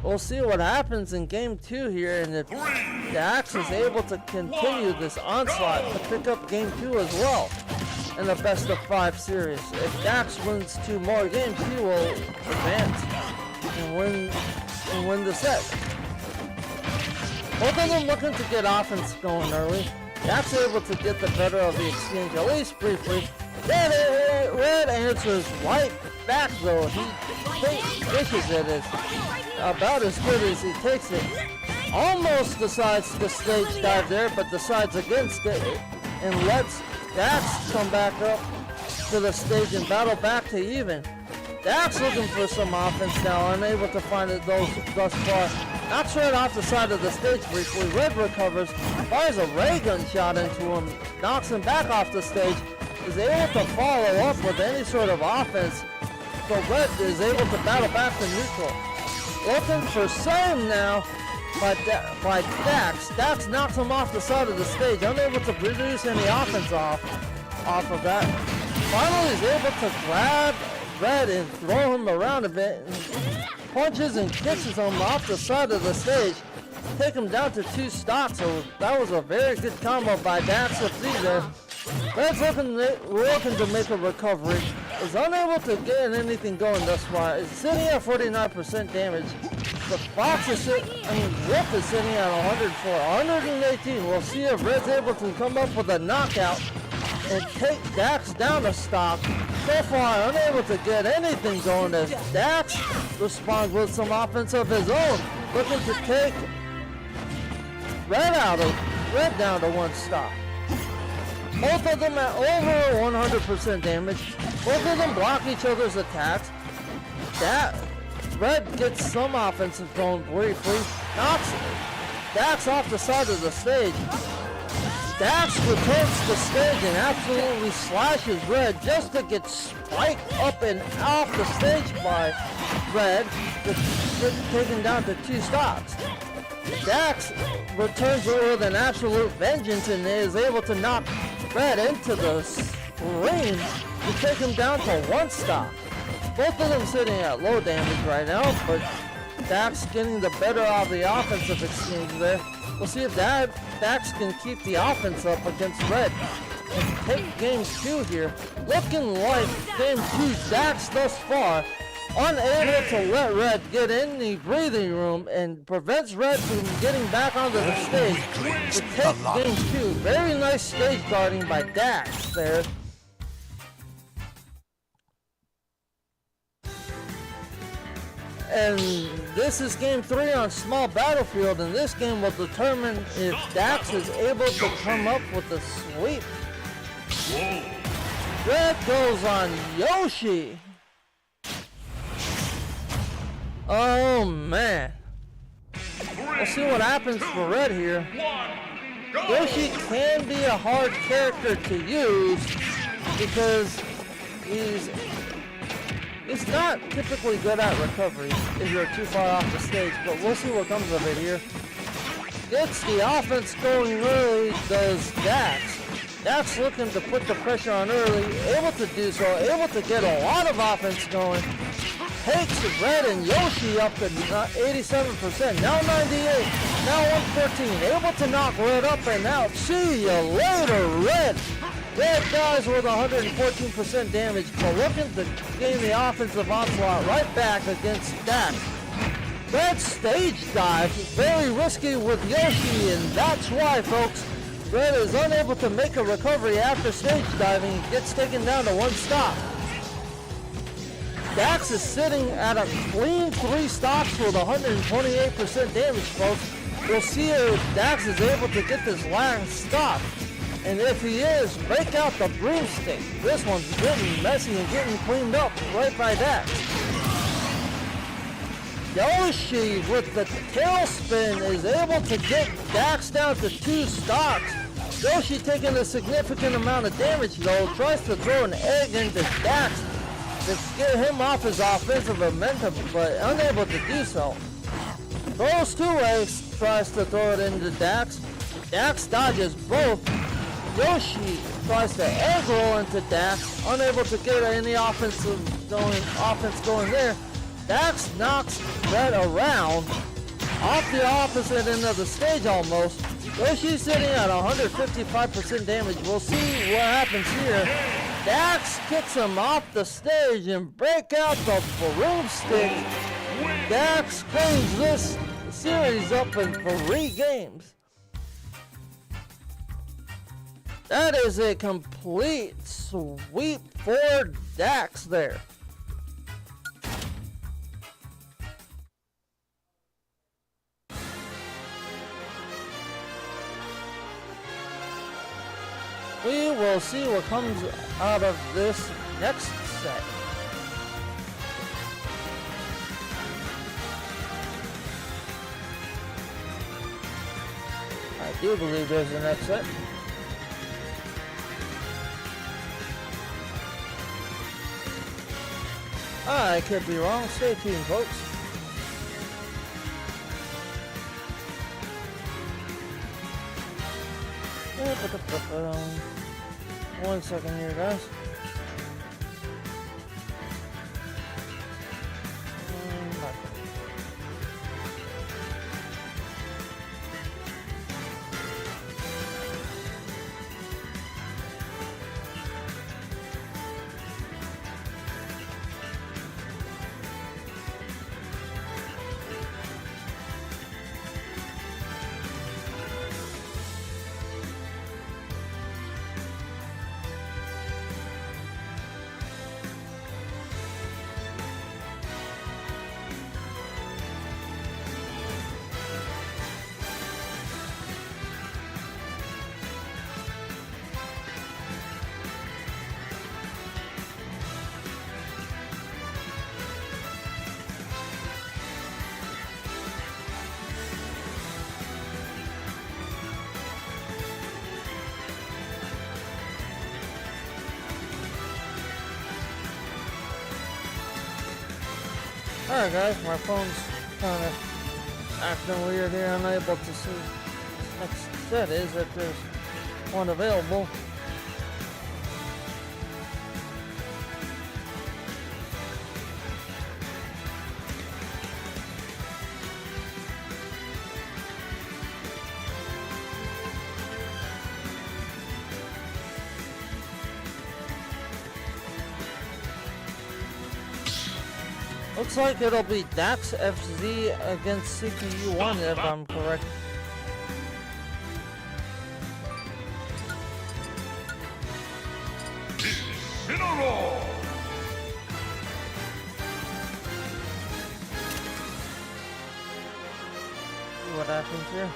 We'll see what happens in game 2 here, and if Dax is able to continue this onslaught to pick up game 2 as well in the best of 5 series. If Dax wins 2 more games, he will advance and win the set. Both of them looking to get offense going early. Dax able to get the better of the exchange, at least briefly. Red answers right back though. He dishes it as about as good as he takes it. Almost decides to stage dive there, but decides against it and lets Dax come back up to the stage and battle back to even. Dax looking for some offense now, unable to find it thus far. Knocks Red off the side of the stage briefly. Red recovers, fires a ray gun shot into him, knocks him back off the stage, is able to follow up with any sort of offense, so Red is able to battle back to neutral. Looking for same now by Dax. Dax knocks him off the side of the stage, unable to produce any offense off of that. Finally is able to grab Red and throw him around a bit, and punches and kicks him off the side of the stage, take him down to 2 stocks. So that was a very good combo by Dax FZ there. Red's looking to make a recovery, is unable to get anything going thus far, is sitting at 49% damage. The Wolf is sitting at 104, 118. We'll see if Red's able to come up with a knockout and take Dax down a stock. So far, unable to get anything going as Dax responds with some offense of his own, looking to take Red down to 1 stock. Both of them at over 100% damage. Both of them block each other's attacks. Red gets some offensive going briefly. Knocks Dax off the side of the stage. Dax returns to the stage and absolutely slashes Red just to get spiked up and off the stage by Red, taken down to 2 stocks. Dax returns with an absolute vengeance and is able to knock Red into the ring to take him down to 1 stock. Both of them sitting at low damage right now, but Dax getting the better of the offensive exchange there. We'll see if Dax can keep the offense up against Red and take game 2 here. Looking like game 2, Dax thus far unable to let Red get in the breathing room and prevents Red from getting back onto the stage to take game 2. Very nice stage guarding by Dax there. And this is game 3 on small battlefield, and this game will determine if Dax is able to come up with a sweep. Red goes on Yoshi. Oh man. We'll see what happens for Red here. Yoshi can be a hard character to use because he's not typically good at recovery if you're too far off the stage, but we'll see what comes of it here. Gets the offense going early, does Dax. Dax looking to put the pressure on early, able to do so, able to get a lot of offense going. Takes Red and Yoshi up to 87%, now 98, now 114, able to knock Red up and out. See you later, Red. Red dies with 114% damage, but looking to gain the offensive onslaught right back against Dax. Red stage dive, very risky with Yoshi, and that's why, folks, Red is unable to make a recovery after stage diving and gets taken down to 1 stop. Dax is sitting at a clean 3 stocks with 128% damage, folks. We'll see if Dax is able to get this last stop. And if he is, break out the broomstick. This one's getting messy and getting cleaned up right by Dax. Yoshi with the tailspin is able to get Dax down to 2 stocks. Yoshi taking a significant amount of damage though, tries to throw an egg into Dax to get him off his offensive momentum, but unable to do so. Throws two ways, tries to throw it into Dax. Dax dodges both. Yoshi tries to egg roll into Dax, unable to get any offense going there. Dax knocks Red around, off the opposite end of the stage almost. Yoshi's sitting at 155% damage. We'll see what happens here. Dax kicks him off the stage and break out the broomstick. Dax claims this series up in 3 games. That is a complete sweep for Dax there. We will see what comes out of this next set. I do believe there's a next set. I could be wrong. Stay tuned, folks. One second here, guys. Alright guys, my phone's kind of acting weird here, unable to see what next set is, if there's one available. Looks like it'll be Dax FZ against CPU1 if I'm correct. In a row. See what happens here.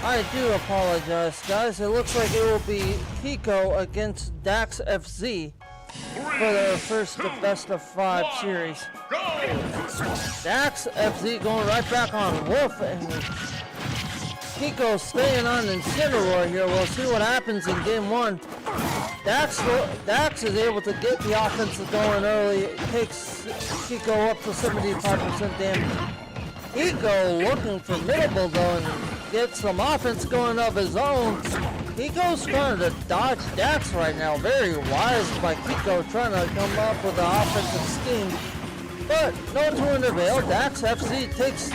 I do apologize, guys. It looks like it will be Kiko against Dax FZ for their first best of 5 series. Dax FZ going right back on Wolf, and Kiko staying on Incineroar here. We'll see what happens in game 1. Dax is able to get the offense going early. It takes Kiko up to 75% damage. Kiko looking formidable though, and get some offense going of his own. Kiko's trying to dodge Dax right now. Very wise by Kiko, trying to come up with an offensive scheme. But no to avail. Dax FC takes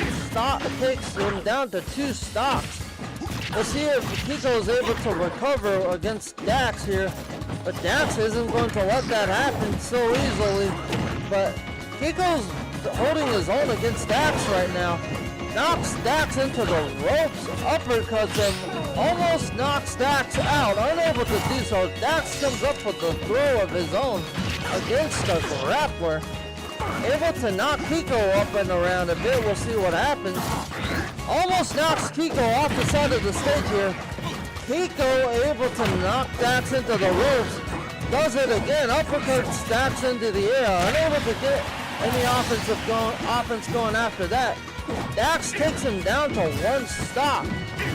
him down to 2 stocks. Let's see if Kiko is able to recover against Dax here. But Dax isn't going to let that happen so easily. But Kiko's holding his own against Dax right now. Knocks Dax into the ropes, uppercuts him, almost knocks Dax out, unable to do so. Dax comes up with the throw of his own against the grappler. Able to knock Kiko up and around a bit. We'll see what happens. Almost knocks Kiko off the side of the stage here. Kiko able to knock Dax into the ropes. does it again. Uppercuts Dax into the air. Unable to get any offense going after that. Dax takes him down to one stop.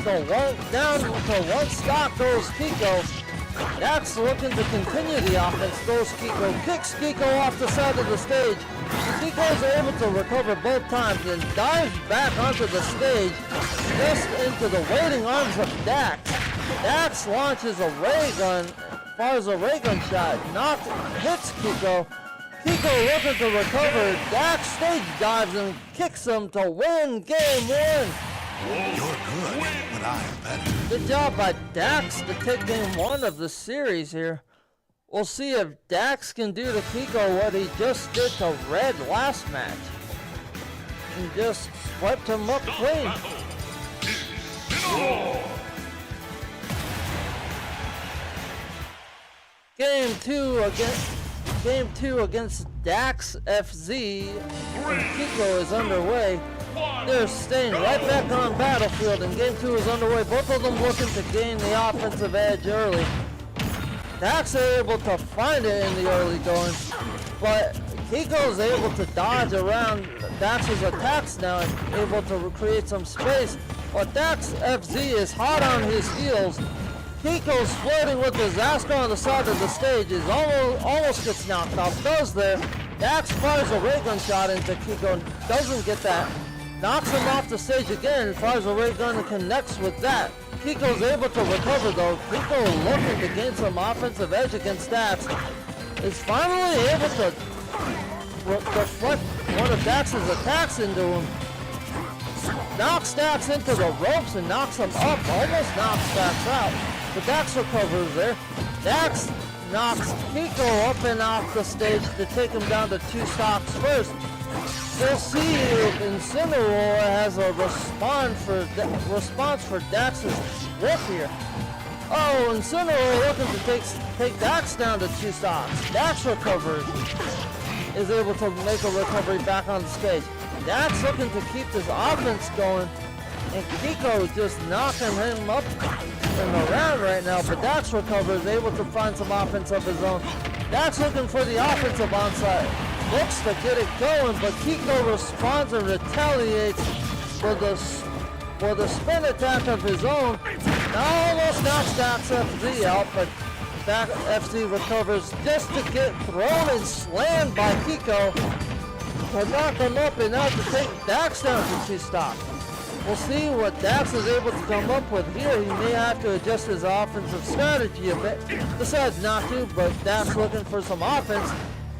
So down to one stop goes Kiko. Dax looking to continue the offense. Goes Kiko. Kicks Kiko off the side of the stage. Kiko is able to recover both times and dives back onto the stage just into the waiting arms of Dax. Dax launches a ray gun, fires a ray gun shot, hits Kiko. Kiko looking to recover. Dax stage dives and kicks him to win game one. You're good, but I'm better. Good job by Dax to take game one of the series here. We'll see if Dax can do to Kiko what he just did to Red last match. And just swept him up clean. Game two against Dax FZ and Kiko is underway. They're staying right back on Battlefield and game two is underway. Both of them looking to gain the offensive edge early. Dax is able to find it in the early going, but Kiko is able to dodge around Dax's attacks now and able to create some space. But Dax FZ is hot on his heels. Kiko's flirting with disaster on the side of the stage. Is almost gets knocked off. Does there? Dax fires a ray gun shot into Kiko. Doesn't get that. Knocks him off the stage again. Fires a ray gun and connects with that. Kiko's able to recover though. Kiko looking to gain some offensive edge against Dax. Is finally able to deflect one of Dax's attacks into him. Knocks Dax into the ropes and knocks him up. Almost knocks Dax out. But Dax recovers there. Dax knocks Kiko up and off the stage to take him down to 2 stocks first. We'll see if Incineroar has a response for Dax's whip here. Oh, Incineroar looking to take Dax down to 2 stocks. Dax recovers. Is able to make a recovery back on the stage. Dax looking to keep this offense going. And Kiko just knocking him up and around right now. But Dax recovers, able to find some offense of his own. Dax looking for the offensive onside. Looks to get it going, but Kiko responds and retaliates for the spin attack of his own. Now almost knocks Dax FZ out, but Dax FZ recovers just to get thrown and slammed by Kiko to knock him up and out to take Dax down to 2 stocks. We'll see what Dax is able to come up with here. He may have to adjust his offensive strategy a bit. Decides not to, but Dax looking for some offense.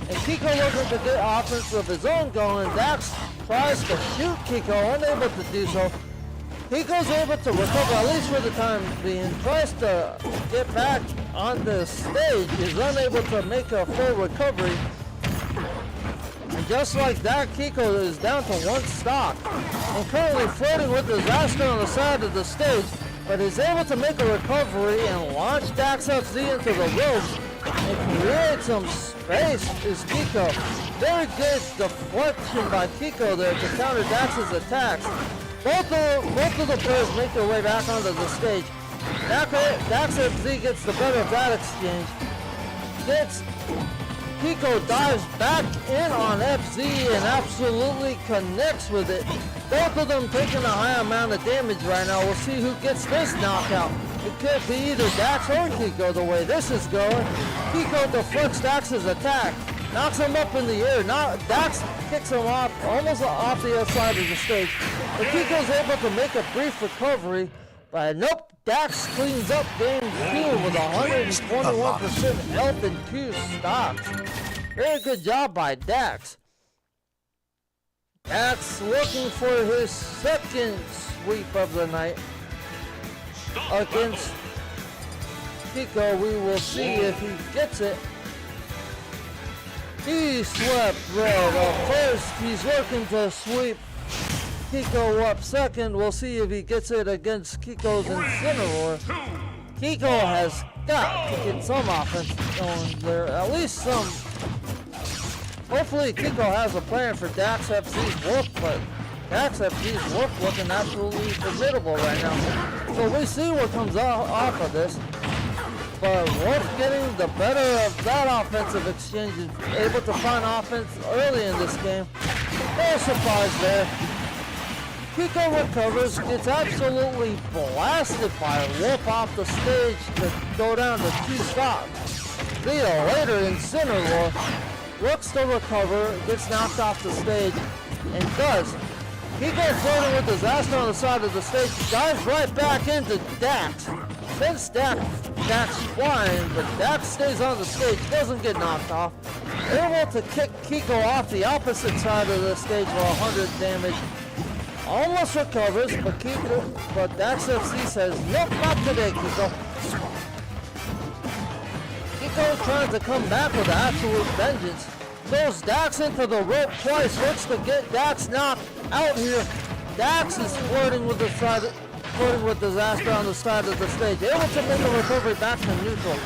And Kiko looking to get offense of his own going. Dax tries to shoot Kiko, unable to do so. Kiko's able to recover, at least for the time being. Tries to get back on the stage. Is unable to make a full recovery. And just like that, Kiko is down to 1 stock. And currently floating with disaster on the side of the stage. But is able to make a recovery and launch Dax FZ into the ropes. And create some space is Kiko. Very good deflection by Kiko there to counter Dax's attacks. Both of the players make their way back onto the stage. Dax FZ gets the better of that exchange. Kiko dives back in on FZ and absolutely connects with it. Both of them taking a high amount of damage right now. We'll see who gets this knockout. It could be either Dax or Kiko the way this is going. Kiko deflects Dax's attack. Knocks him up in the air. Now Dax kicks him off, almost off the outside of the stage. But Kiko's able to make a brief recovery. But nope, Dax cleans up game 2 with 121% health and 2 stocks. Very good job by Dax. Dax looking for his 2nd sweep of the night against Kiko. We will see if he gets it. He swept Red up first. He's working to sweep Kiko up 2nd. We'll see if he gets it against Kiko's Incineroar. Kiko has got to get some offense going there. At least some. Hopefully Kiko has a plan for Dax FZ's work, but Dax FZ's work looking absolutely formidable right now. So we see what comes off of this. But Wolf getting the better of that offensive exchange and able to find offense early in this game. No surprise there. Kiko recovers, gets absolutely blasted by Wolf off the stage to go down to 2 stops. Leo later in center roar looks to recover, gets knocked off the stage, and does. Kiko floating with disaster on the side of the stage, dives right back into Dax. Sends Dax flying, but Dax stays on the stage, doesn't get knocked off. Able to kick Kiko off the opposite side of the stage for 100 damage. Almost recovers, but Dax FC says, nope, not today, Kiko. Kiko trying to come back with absolute vengeance. Throws Dax into the rope twice, looks to get Dax knocked out here. Dax is flirting with disaster on the side of the stage. Able to make a recovery back to neutral.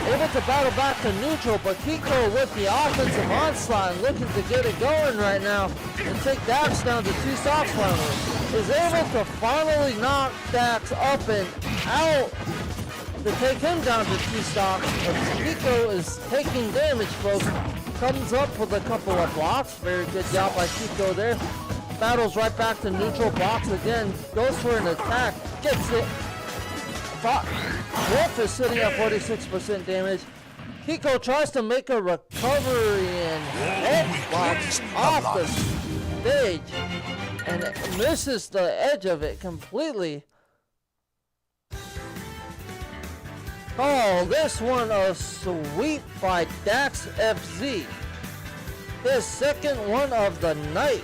Able to battle back to neutral, but Kiko with the offensive onslaught and looking to get it going right now and take Dax down to 2 stocks finally. Is able to finally knock Dax up and out to take him down to 2 stocks. But Kiko is taking damage, folks. Comes up with a couple of blocks. Very good job by Kiko there. Battles right back to neutral box again. Goes for an attack. Gets it. Wolf is sitting at 46% damage. Kiko tries to make a recovery and headbox off the stage. And misses the edge of it completely. Oh, this one a sweep by Dax FZ. His second one of the night.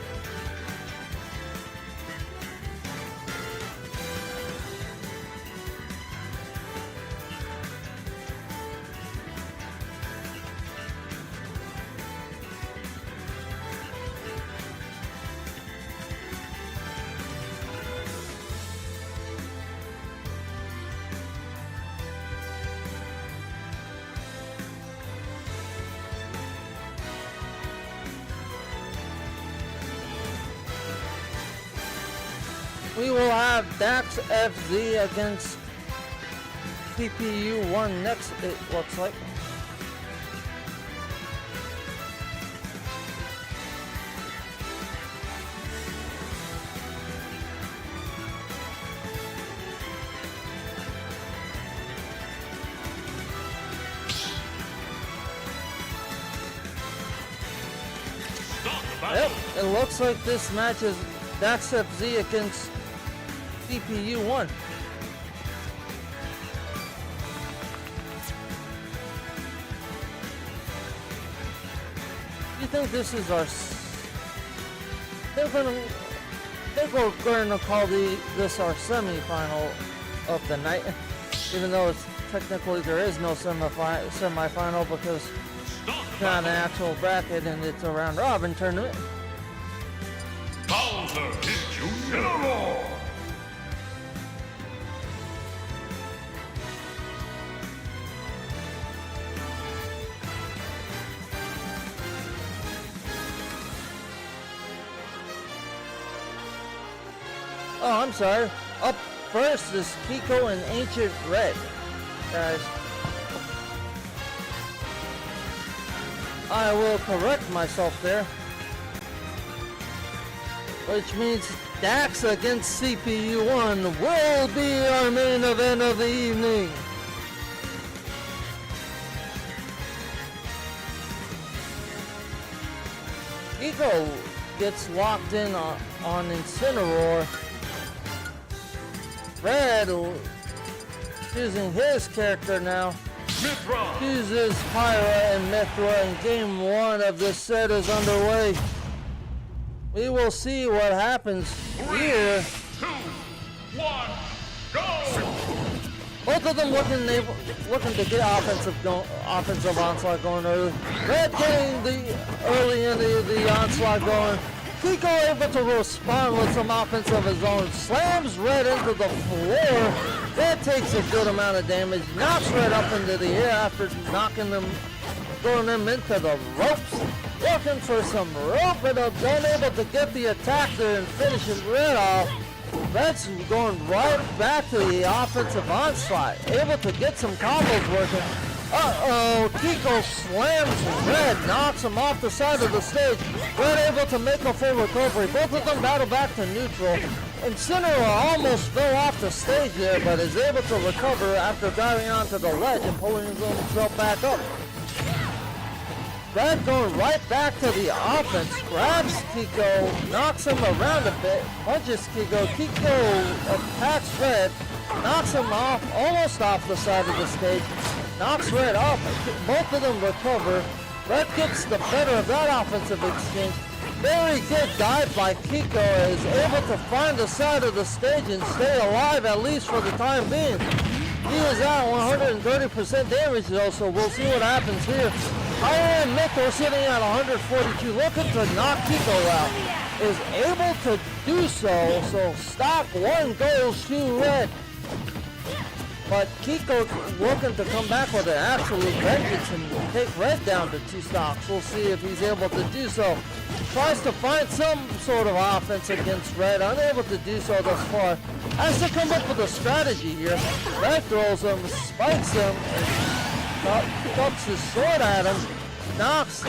We will have Dax FZ against CPU 1 next, it looks like. Yep, it looks like this match is Dax FZ against CPU 1. You think this is our? I think we're going to call this our semi-final of the night, even though it's technically there is no semi-final because it's not an actual bracket and it's a round robin tournament. Bowser is Junior. Oh, I'm sorry. Up first is Kiko and Ancient Red, guys. I will correct myself there. Which means Dax against CPU1 will be our main event of the evening. Kiko gets locked in on Incineroar. Red choosing his character now. Mithra. Chooses Pyra and Mithra, and game 1 of this set is underway. We will see what happens here. 2, 1, go! Both of them looking to get offensive onslaught going early. Red getting the early end of the onslaught going. Kiko able to respond with some offense of his own. Slams Red into the floor. That takes a good amount of damage. Knocks Red up into the air after throwing them into the ropes. Looking for some rope, but unable to get the attack there and finishing Red off. Red's going right back to the offensive onslaught, able to get some combos working. Uh-oh, Kiko slams Red, knocks him off the side of the stage. Red able to make a full recovery. Both of them battle back to neutral. Incineroar almost fell off the stage there, but is able to recover after diving onto the ledge and pulling himself back up. Red going right back to the offense, grabs Kiko, knocks him around a bit, punches Kiko. Kiko attacks Red, knocks him off, almost off the side of the stage, knocks Red off. Both of them recover. Red gets the better of that offensive exchange. Very good dive by Kiko, is able to find the side of the stage and stay alive at least for the time being. He is at 130% damage though, so we'll see what happens here. Iron Mythra sitting at 142, looking to knock Kiko out. Is able to do so stock one goes to Red. But Kiko looking to come back with an absolute vengeance and take Red down to 2 stocks. We'll see if he's able to do so. Tries to find some sort of offense against Red, unable to do so thus far. Has to come up with a strategy here. Red throws him, spikes him, and cups his sword at him, knocks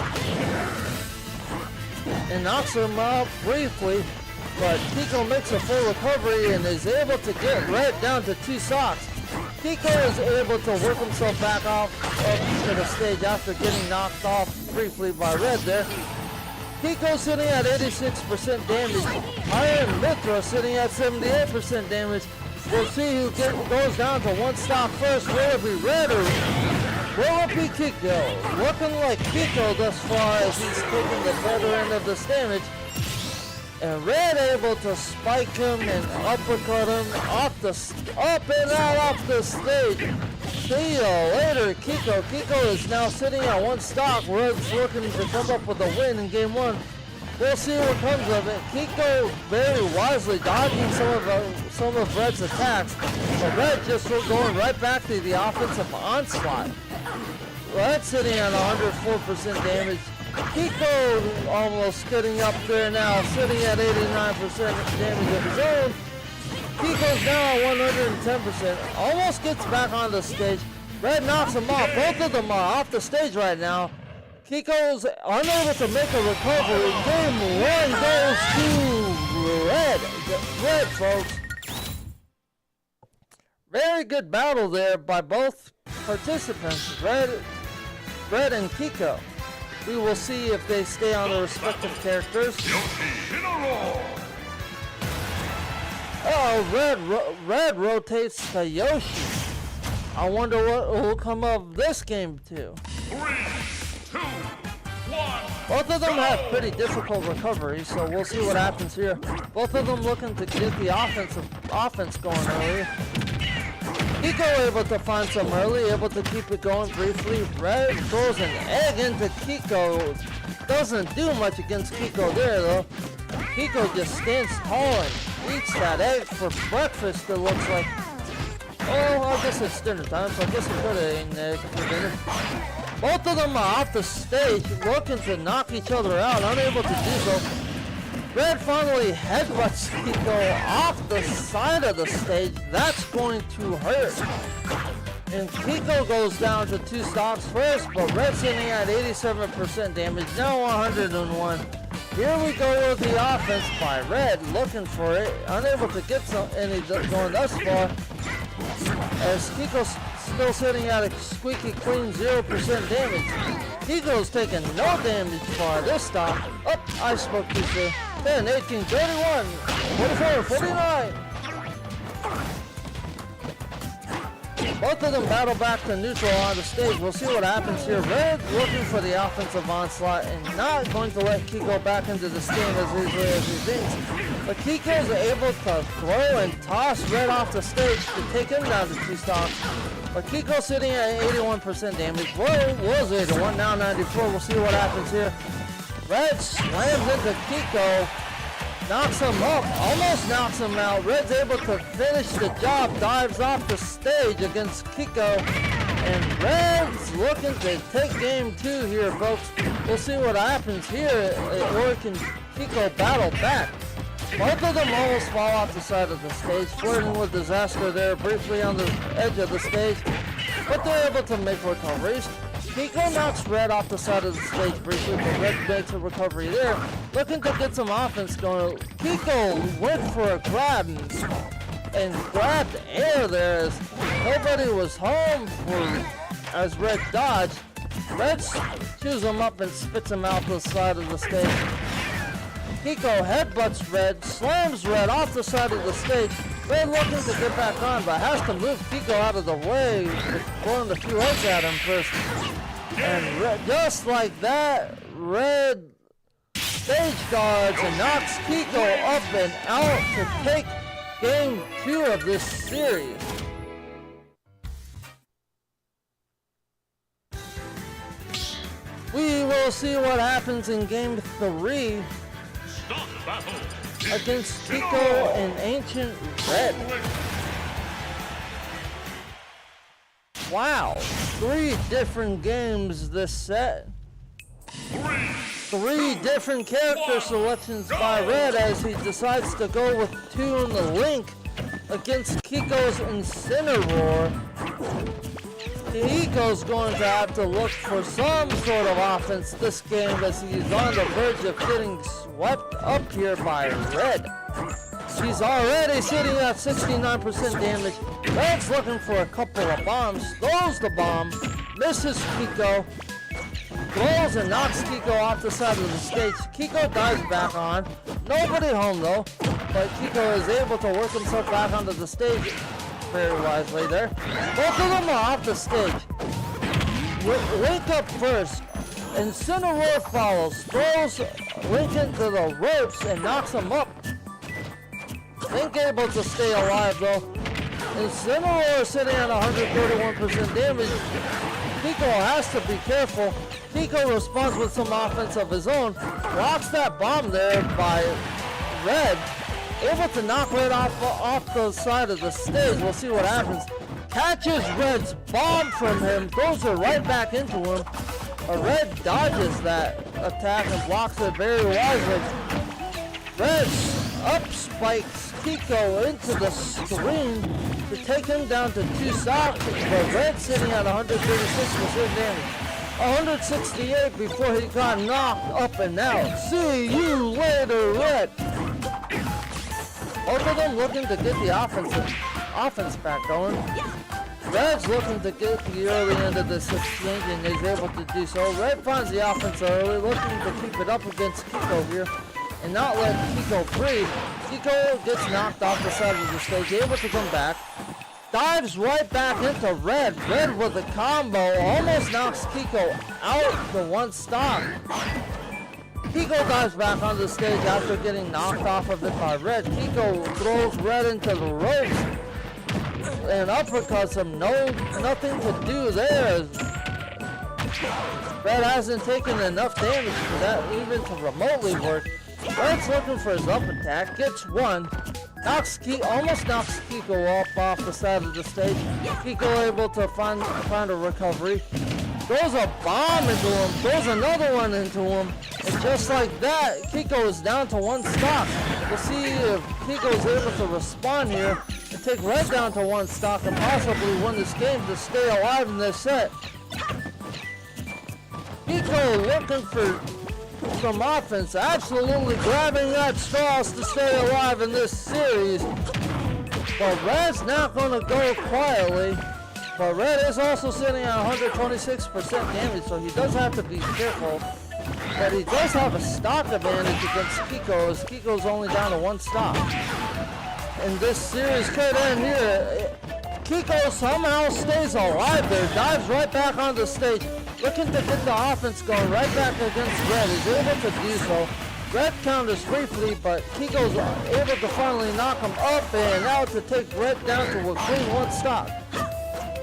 him out briefly. But Kiko makes a full recovery and is able to get Red down to 2 stocks. Kiko is able to work himself back up to the stage after getting knocked off briefly by Red there. Kiko sitting at 86% damage. Iron Mythra sitting at 78% damage. We'll see who goes down to 1 stock first. Will it be Red or will it be Kiko? Looking like Kiko thus far as he's taking the better end of this damage. And Red able to spike him and uppercut him up and out off the stage. See you later, Kiko. Kiko is now sitting at 1 stock. Red's looking to come up with a win in game 1. We'll see what comes of it. Kiko very wisely dodging some of Red's attacks, but Red just going right back to the offensive onslaught. Red sitting at 104% damage. Kiko almost getting up there now, sitting at 89% damage of his own. Kiko's now at 110%, almost gets back on the stage. Red knocks him off. Both of them are off the stage right now. Kiko's unable to make a recovery. Game 1 goes to Red. Red, folks. Very good battle there by both participants, Red and Kiko. We will see if they stay on their respective characters. Oh, Red rotates to Yoshi. I wonder what will come of this game too. 3, 2, 1. Both of them have pretty difficult recoveries, so we'll see what happens here. Both of them looking to get the offense going early. Kiko able to find some early, able to keep it going briefly. Red throws an egg into Kiko. Doesn't do much against Kiko there though. Kiko just stands tall and eats that egg for breakfast, it looks like. Oh, I guess it's dinner time, so I guess we could have eaten an egg for dinner. Both of them are off the stage, looking to knock each other out, unable to do so. Red finally headbutts Kiko off the side of the stage. That's going to hurt. And Kiko goes down to 2 stocks first, but Red's sitting at 87% damage, now 101. Here we go with the offense by Red, looking for it, unable to get any going thus far. As Kiko's still sitting at a squeaky clean 0% damage. Kiko's taking no damage for this stock. Up, I spoke too soon. 10, 18, 31, 44, 49. Both of them battle back to neutral on the stage. We'll see what happens here. Red looking for the offensive onslaught and not going to let Kiko back into the steam as easily as he thinks. But Kiko is able to throw and toss Red off the stage to take him down to 2 stocks. But Kiko sitting at 81% damage. Well, it was 81, now 94. We'll see what happens here. Red slams into Kiko, knocks him up, almost knocks him out. Red's able to finish the job, dives off the stage against Kiko. And Red's looking to take game 2 here, folks. We'll see what happens here, or can Kiko battle back. Both of them almost fall off the side of the stage, flirting with disaster there briefly on the edge of the stage, but they're able to make recoveries. Kiko knocks Red off the side of the stage briefly, but Red makes a recovery there, looking to get some offense going. Kiko went for a grab and grabbed air there as nobody was home as Red dodged. Red chews him up and spits him out the side of the stage. Kiko headbutts Red, slams Red off the side of the stage. Red looking to get back on, but has to move Kiko out of the way, throwing a few hits at him first. And Red, just like that, Red stage guards and knocks Kiko up and out to take game 2 of this series. We will see what happens in game 3 against Kiko and Ancient Red. Wow, 3 different games this set. 3 different character selections by Red as he decides to go with 2 in the link against Kiko's Incineroar. Kiko's going to have to look for some sort of offense this game as he's on the verge of getting swept up here by Red. He's already sitting at 69% damage. Red's looking for a couple of bombs, throws the bomb, misses Kiko, throws and knocks Kiko off the side of the stage. Kiko dives back on. Nobody home though, but Kiko is able to work himself back onto the stage very wisely there. Both of them are off the stage. Link up first. Incineroar follows, throws Link into the ropes and knocks him up. Link able to stay alive though. Incineroar sitting at 131% damage. Kiko has to be careful. Kiko responds with some offense of his own. Blocks that bomb there by Red. Able to knock Red off the side of the stage. We'll see what happens. Catches Red's bomb from him. Throws it right back into him. Red dodges that attack and blocks it very wisely. Red up spikes Kiko into the screen to take him down to 2 stocks, but Red sitting at 136% damage. 168 before he got knocked up and out. See you later, Red. Both of them looking to get the offense back going. Red's looking to get the early end of this exchange and is able to do so. Red finds the offense early, looking to keep it up against Kiko here and not let Kiko breathe. Kiko gets knocked off the side of the stage, able to come back. Dives right back into Red. Red with a combo, almost knocks Kiko out the 1 stock. Kiko dives back on the stage after getting knocked off of it by Red. Kiko throws Red into the ropes and uppercuts him. Nothing to do there. Red hasn't taken enough damage for that even to remotely work. Red's looking for his up attack, gets 1. Almost knocks Kiko off the side of the stage. Kiko able to find a recovery. Throws a bomb into him, throws another one into him, and just like that, Kiko is down to 1 stock. We'll see if Kiko is able to respond here and take Red down to 1 stock and possibly win this game to stay alive in this set. Kiko looking for some offense, absolutely grabbing at straws to stay alive in this series. But Red's not going to go quietly. But Red is also sitting at 126% damage, so he does have to be careful. But he does have a stock advantage against Kiko, as Kiko's only down to 1 stock. And this series could end here. Kiko somehow stays alive there, dives right back on the stage, looking to get the offense going right back against Red. He's able to do so. Red counters briefly, but Kiko's able to finally knock him up and out to take Red down to a clean 1 stock.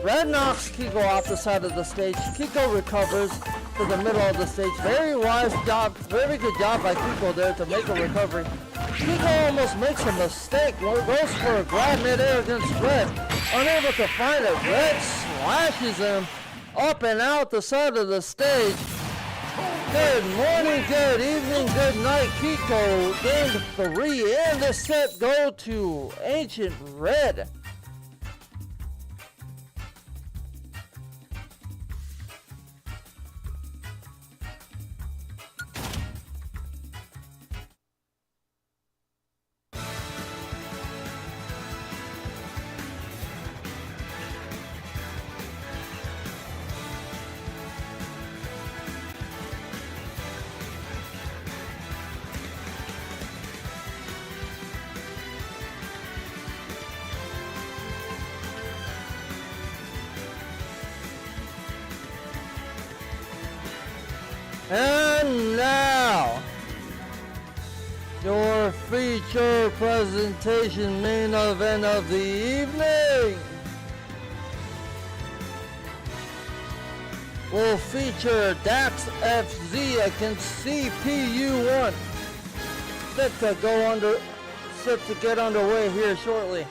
Red knocks Kiko off the side of the stage. Kiko recovers to the middle of the stage. Very wise job, very good job by Kiko there to make a recovery. Kiko almost makes a mistake. Goes for a grab mid-air against Red. Unable to find it. Red slashes him up and out the side of the stage. Good morning, good evening, good night, Kiko. Game 3 and the set go to Ancient Red. And now, your feature presentation main event of the evening will feature Dax FZ against CPU1. Set to get underway here shortly.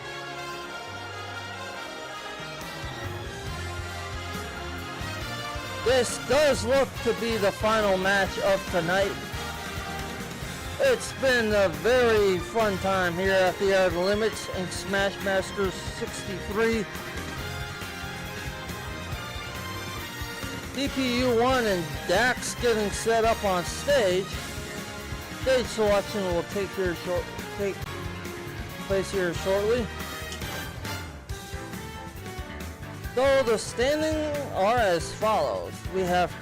This does look to be the final match of tonight. It's been a very fun time here at the Outer Limits in Smash Masters 63. CPU1 and Dax getting set up on stage. Stage selection will take place here shortly. So the standings are as follows. We have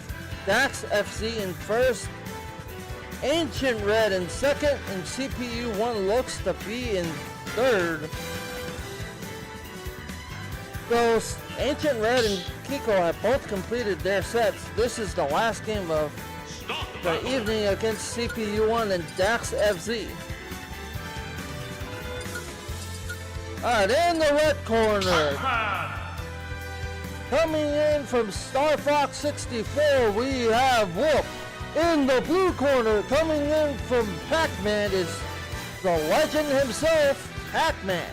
Dax FC in first, Ancient Red in second, and CPU1 looks to be in third. So Ancient Red and Kiko have both completed their sets. This is the last game of the evening against CPU1 and Dax FZ. Alright, in the red corner, coming in from Star Fox 64, we have Wolf. In the blue corner, coming in from Pac-Man, is the legend himself, Pac-Man.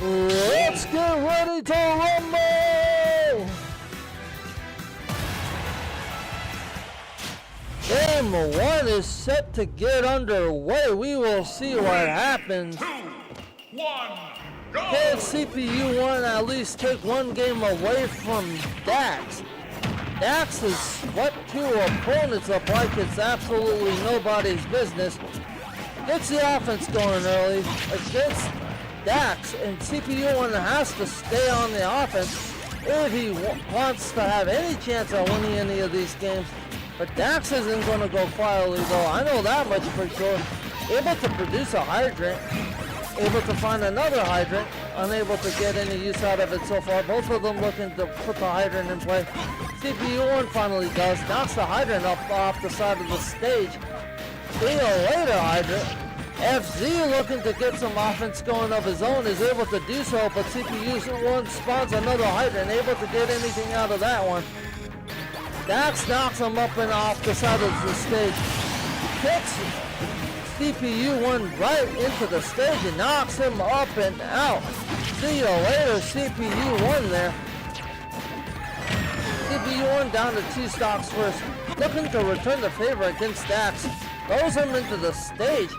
Let's get ready to rumble! Game 1 is set to get underway. We will see what happens. 2, 1, go! Can CPU1 at least take one game away from Dax? Dax has swept two opponents up like it's absolutely nobody's business. Gets the offense going early against Dax, and CPU1 has to stay on the offense if he wants to have any chance at winning any of these games. But Dax isn't going to go quietly though, I know that much for sure. Able to produce a hydrant, able to find another hydrant, unable to get any use out of it so far. Both of them looking to put the hydrant in play. CPU1 finally does, knocks the hydrant up off the side of the stage. See you later, hydrant. FZ looking to get some offense going of his own, is able to do so, but CPU1 spawns another hydrant, able to get anything out of that one. Dax knocks him up and off the side of the stage. Kicks CPU1 right into the stage and knocks him up and out. See you later, CPU1 there. CPU1 down to 2 stocks first. Looking to return the favor against Dax. Throws him into the stage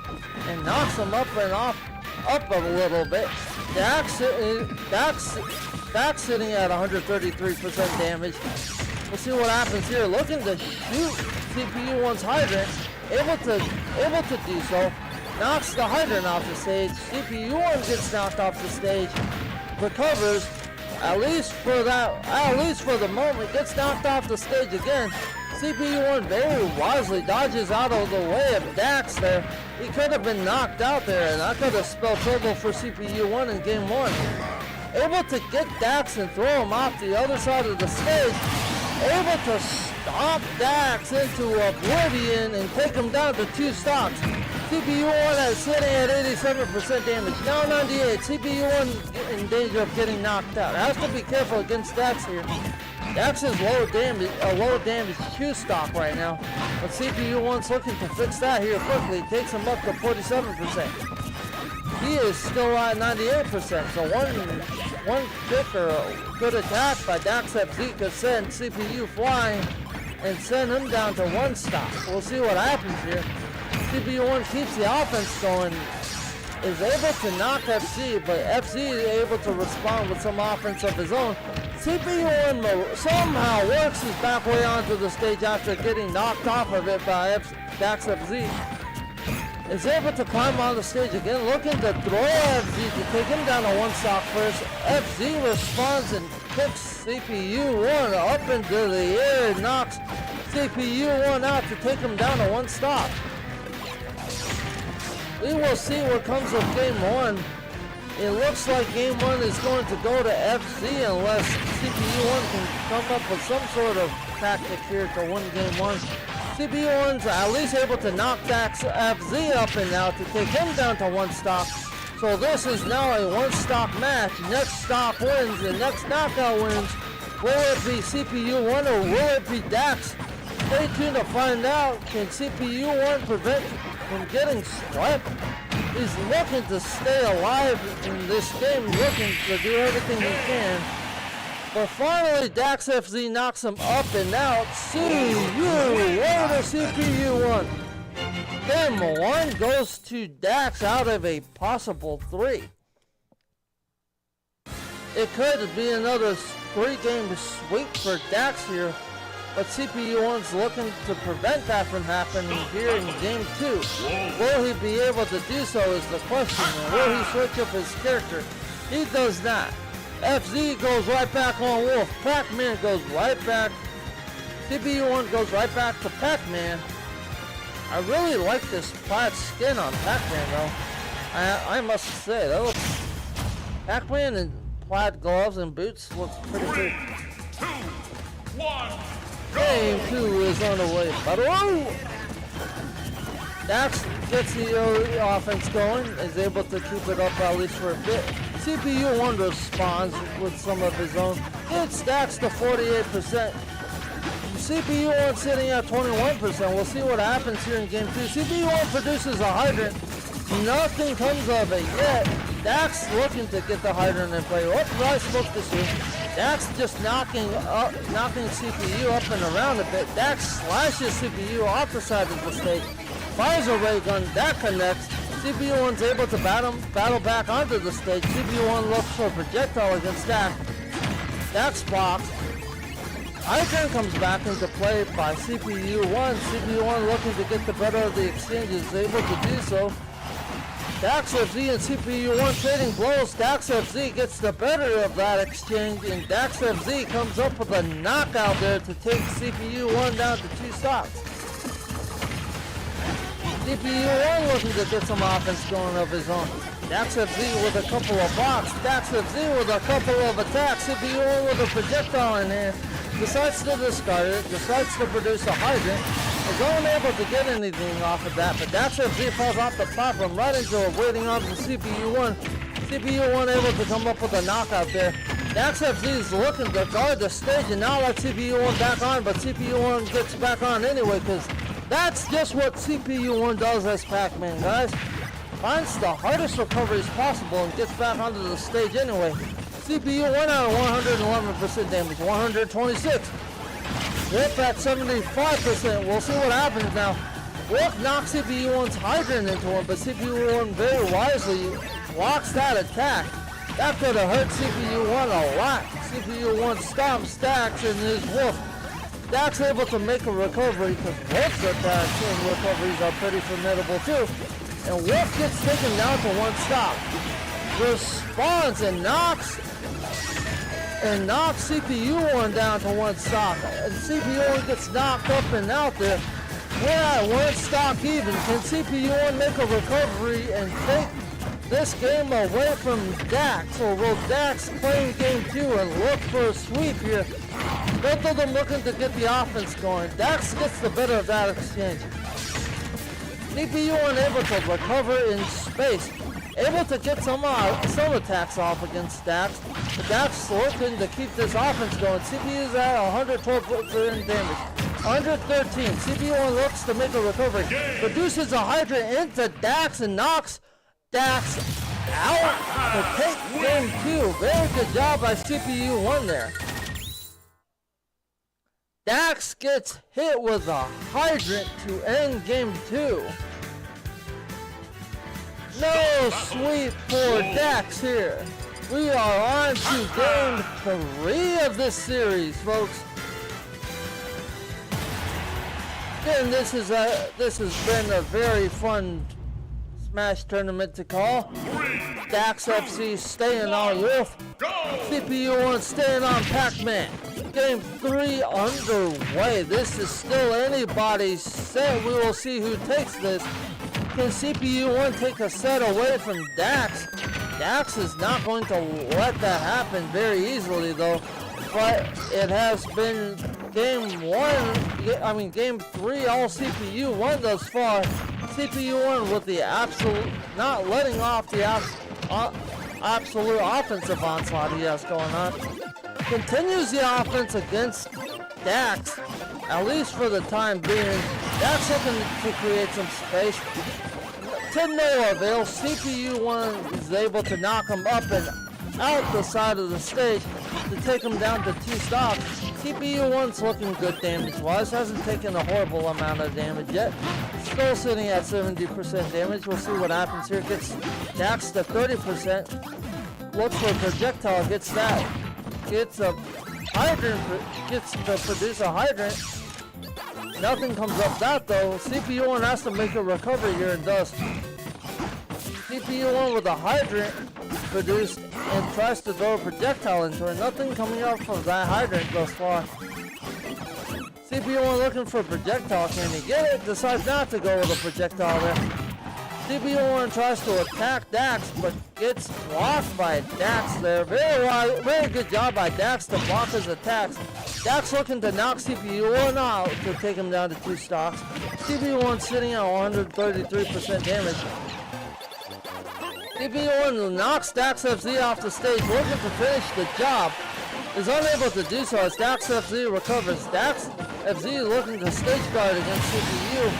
and knocks him up and off, up a little bit. Dax sitting at 133% damage. We'll see what happens here. Looking to shoot CPU1's hydrant. Able to do so. Knocks the hydrant off the stage. CPU1 gets knocked off the stage. Recovers, at least for the moment, gets knocked off the stage again. CPU1 very wisely dodges out of the way of Dax there. He could have been knocked out there, and that could have spelled trouble for CPU1 in game 1. Able to get Dax and throw him off the other side of the stage. Able to stomp Dax into oblivion and take him down to 2 stocks. CPU1 is sitting at 87% damage. Now 98. CPU1 in danger of getting knocked out. Has to be careful against Dax here. Dax is low damage 2 stock right now. But CPU1's looking to fix that here quickly. Takes him up to 47%. He is still at 98%. So one kick or a good attack by Dax FZ could send CPU flying. and send him down to 1 stock. We'll see what happens here. CPU1 keeps the offense going, is able to knock FC, but FC is able to respond with some offense of his own. CPU1 somehow works his back way onto the stage after getting knocked off of it by Dax FZ. Is able to climb on the stage again, looking to throw FZ to take him down to 1 stock first. FZ responds and kicks CPU1 up into the air and knocks CPU1 out to take him down to 1 stock. We will see what comes of game 1. It looks like game 1 is going to go to FC unless CPU1 can come up with some sort of tactic here to win game 1. CPU1's at least able to knock Dax FZ up and out to take him down to 1 stock. So this is now a 1 stock match. Next stock wins and next knockout wins. Will it be CPU1 or will it be Dax? Stay tuned to find out. Can CPU1 prevent from getting swept? He's looking to stay alive in this game, looking to do everything he can. But finally, Dax FZ knocks him up and out. CPU1 to CPU1. Game 1 goes to Dax out of a possible 3. It could be another 3-game sweep for Dax here, but CPU1's looking to prevent that from happening here in game 2. Will he be able to do so is the question. And will he switch up his character? He does not. FZ goes right back on Wolf. Pac-Man goes right back. CPU1 goes right back to Pac-Man. I really like this plaid skin on Pac-Man though. I must say, that looks... Pac-Man in plaid gloves and boots looks pretty good. 2, 1. Game 2 is on the way. But Dax gets the offense going, is able to keep it up at least for a bit. CPU1 responds with some of his own. Hits Dax to 48%. CPU1 sitting at 21%. We'll see what happens here in game 2. CPU1 produces a hydrant. Nothing comes of it yet. Dax looking to get the hydrant in play. What was I supposed to see? Dax just knocking CPU up and around a bit. Dax slashes CPU off the side of the stage. Fires a ray gun. That connects. CPU1's able to battle back onto the stage. CPU1 looks for a projectile against Dax. Dax blocks. Hydrant comes back into play by CPU1. CPU1 looking to get the better of the exchange is able to do so. Dax FZ and CPU1 trading blows. Dax FZ gets the better of that exchange, and Dax FZ comes up with a knockout there to take CPU1 down to 2 stocks. CPU1 looking to get some offense going of his own. Dax FZ with a couple of blocks. Dax FZ with a couple of attacks. CPU1 with a projectile in hand. Decides to discard it. Decides to produce a hydrant. Is unable to get anything off of that, but Dax FZ falls off the platform right into it, waiting on the CPU1. CPU1 able to come up with a knockout there. Dax FZ is looking to guard the stage and now let CPU1 back on, but CPU1 gets back on anyway, because that's just what CPU1 does as Pac-Man, guys. Finds the hardest recoveries possible and gets back onto the stage anyway. CPU 1 out of 111% damage, 126. Wolf at 75%. We'll see what happens now. Wolf knocks CPU1's hydrant into him, but CPU1 very wisely blocks that attack. That could have hurt CPU1 a lot. CPU1 stomps Dax and his Wolf. Dax able to make a recovery because Wolf's attacks and recoveries are pretty formidable too. And Wolf gets taken down to 1 stop. Responds and knocks CPU1 down to 1 stock. And CPU1 gets knocked up and out there. We're at 1 stock even. Can CPU1 make a recovery and take this game away from Dax? Or will Dax play in game 2 and look for a sweep here? Both of them looking to get the offense going. Dax gets the better of that exchange. CPU1 able to recover in space. Able to get some attacks off against Dax. But Dax looking to keep this offense going. CPU is at 112% damage. 113. CPU1 looks to make a recovery. Produces a hydrant into Dax and knocks Dax out to take game 2. Very good job by CPU1 there. Dax gets hit with a hydrant to end game 2. No sweep for Dax here. We are on to game 3 of this series, folks. And this has been a very fun Smash tournament to call. Dax FC staying on Wolf. CPU1 staying on Pac-Man. Game 3 underway. This is still anybody's set. We will see who takes this. Can CPU1 take a set away from Dax? Dax is not going to let that happen very easily though. But it has been game 3 all CPU1 thus far. CPU1 with the absolute, not letting off the absolute offensive onslaught he has going on. Continues the offense against Dax, at least for the time being. Dax looking to create some space. To no avail, CPU1 is able to knock him up and out the side of the stage to take him down to 2 stocks. CPU1's looking good damage-wise, hasn't taken a horrible amount of damage yet. Still sitting at 70% damage. We'll see what happens here. Gets Dax to 30%. Looks for a projectile, gets that. Gets a hydrant, gets to produce a hydrant. Nothing comes up that though. CPU1 has to make a recovery here and does. CPU1 with a hydrant produced and tries to throw a projectile into it. Nothing coming up from that hydrant thus far. CPU1 looking for a projectile. Can he get it? Decides not to go with a projectile there. CPU1 tries to attack Dax, but gets blocked by Dax there. Very good job by Dax to block his attacks. Dax looking to knock CPU1 out to take him down to 2 stocks. CPU1 sitting at 133% damage. CPU1 knocks Dax FZ off the stage, looking to finish the job. Is unable to do so as Dax FZ recovers. Dax FZ looking to stage guard against CPU.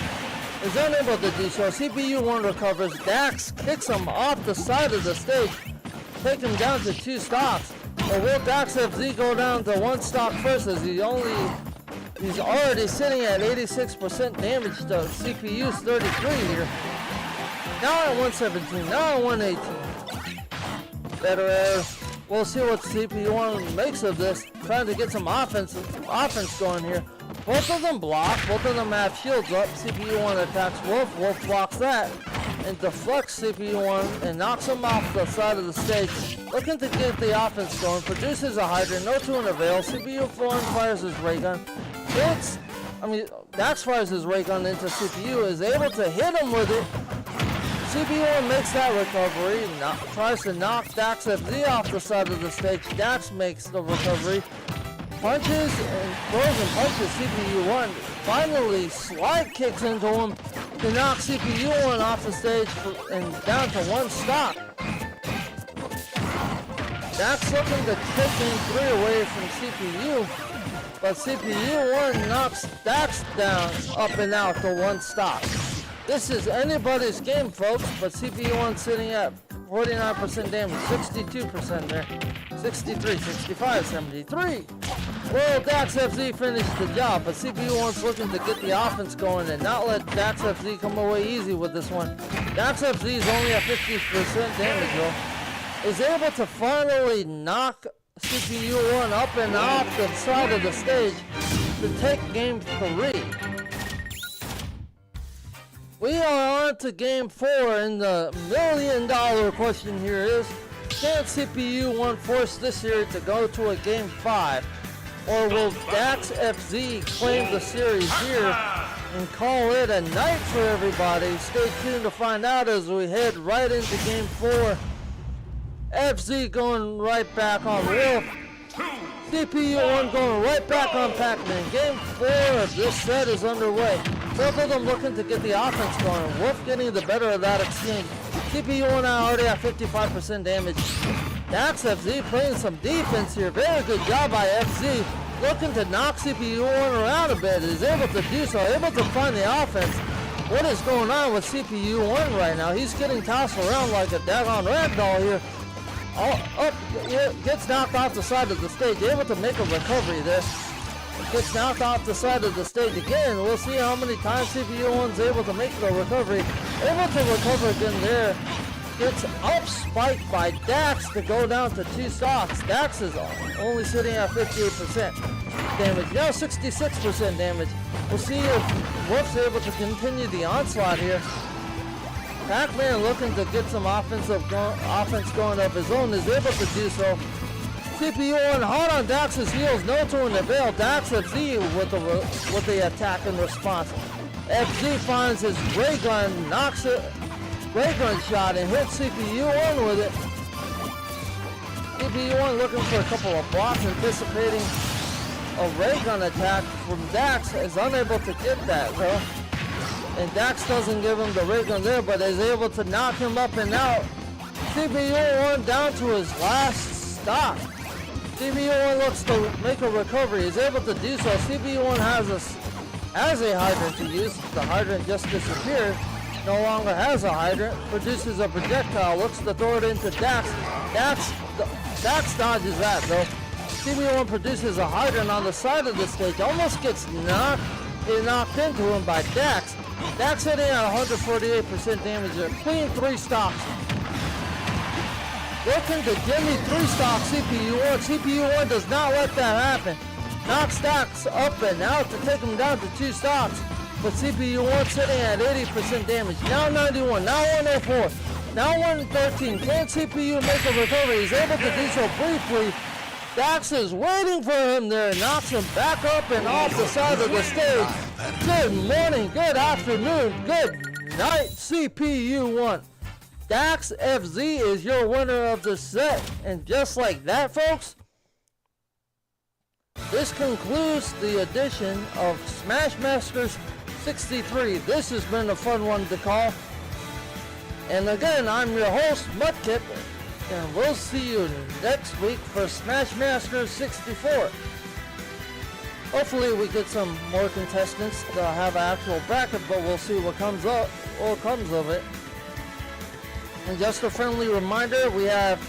Is unable to do so. CPU1 recovers. Dax kicks him off the side of the stage, take him down to 2 stocks. Or will Dax FZ go down to 1 stock first as he's already sitting at 86% damage to CPU's 33 here. Now at 117, now at 118. Better air. We'll see what CPU1 makes of this. Trying to get some offense going here. Both of them block. Both of them have shields up. CPU1 attacks Wolf. Wolf blocks that and deflects CPU1 and knocks him off the side of the stage. Looking to get the offense going. Produces a hydrant. No to an avail. CPU1 fires his ray gun. Dax fires his ray gun into CPU. Is able to hit him with it. CPU1 makes that recovery, tries to knock Dax FZ off the side of the stage. Dax makes the recovery, punches and throws and punches CPU1. Finally, slide kicks into him to knock CPU1 off the stage and down to 1 stock. Dax looking to take game 3 away from CPU, but CPU1 knocks Dax down, up and out to 1 stock. This is anybody's game, folks, but CPU1 sitting at 49% damage, 62% there, 63, 65, 73. Well, Dax FZ finished the job, but CPU1's looking to get the offense going and not let Dax FZ come away easy with this one. Dax FZ is only at 50% damage, though. Is able to finally knock CPU1 up and off the side of the stage to take game 3. We are on to game 4, and the million-dollar question here is, can CPU1 force this series to go to a game 5? Or will Dax FZ claim the series here and call it a night for everybody? Stay tuned to find out as we head right into game 4. FZ going right back on Wolf. CPU1 going right back on Pac-Man. Game 4 of this set is underway. Both of them looking to get the offense going. Wolf getting the better of that exchange. CPU1 already at 55% damage. Dax FZ playing some defense here. Very good job by FZ. Looking to knock CPU1 around a bit. Is able to do so. Able to find the offense. What is going on with CPU1 right now? He's getting tossed around like a daggone ragdoll here. Gets knocked off the side of the stage. Able to make a recovery there. Gets knocked off the side of the stage again. We'll see how many times CPU1's able to make the recovery. Able to recover again there. Gets up spiked by Dax to go down to 2 stocks. Dax is only sitting at 58% damage. Now 66% damage. We'll see if Wolf's able to continue the onslaught here. Pac-Man looking to get some offense going of his own, is able to do so. CPU1 hard on Dax's heels, no to an avail. Dax FZ with the attack in response. FZ finds his ray gun, knocks it, ray gun shot, and hits CPU1 with it. CPU1 looking for a couple of blocks, anticipating a ray gun attack from Dax, is unable to get that though. And Dax doesn't give him the ray gun there, but is able to knock him up and out. CPU1 down to his last stock. CPU1 looks to make a recovery, is able to do so. CPU1 has a hydrant to use. The hydrant just disappeared. No longer has a hydrant. Produces a projectile, looks to throw it into Dax. Dax dodges that though. CPU1 produces a hydrant on the side of the stage. Almost gets knocked into him by Dax. Dax hitting at 148% damage there. Clean 3 stocks. Looking to Jimmy 3 stock CPU1. CPU1 does not let that happen. Knocks Dax up and out to take him down to 2 stocks. But CPU1 sitting at 80% damage. Now 91, now 104, now 113. Can CPU make a recovery? He's able to do so briefly. Dax is waiting for him there. Knocks him back up and off the side of the stage. Good morning, good afternoon, good night, CPU1. Dax FZ is your winner of the set. And just like that, folks, this concludes the edition of Smash Masters 63. This has been a fun one to call. And again, I'm your host, Mudkip, and we'll see you next week for Smash Masters 64. Hopefully we get some more contestants to have an actual bracket, but we'll see what comes of it. And just a friendly reminder, we have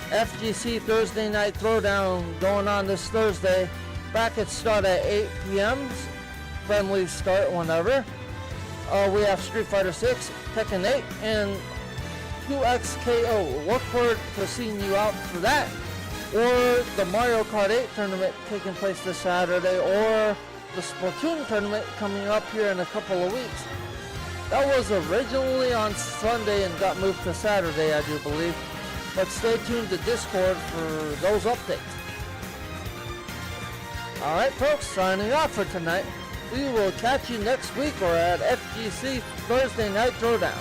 FGC Thursday Night Throwdown going on this Thursday. Brackets start at 8 p.m. Friendly start whenever. We have Street Fighter 6, Tekken 8, and 2XKO. Look forward to seeing you out for that. Or the Mario Kart 8 tournament taking place this Saturday, or the Splatoon tournament coming up here in a couple of weeks. That was originally on Sunday and got moved to Saturday, I do believe. But stay tuned to Discord for those updates. Alright folks, signing off for tonight. We will catch you next week or at FGC Thursday Night Throwdown.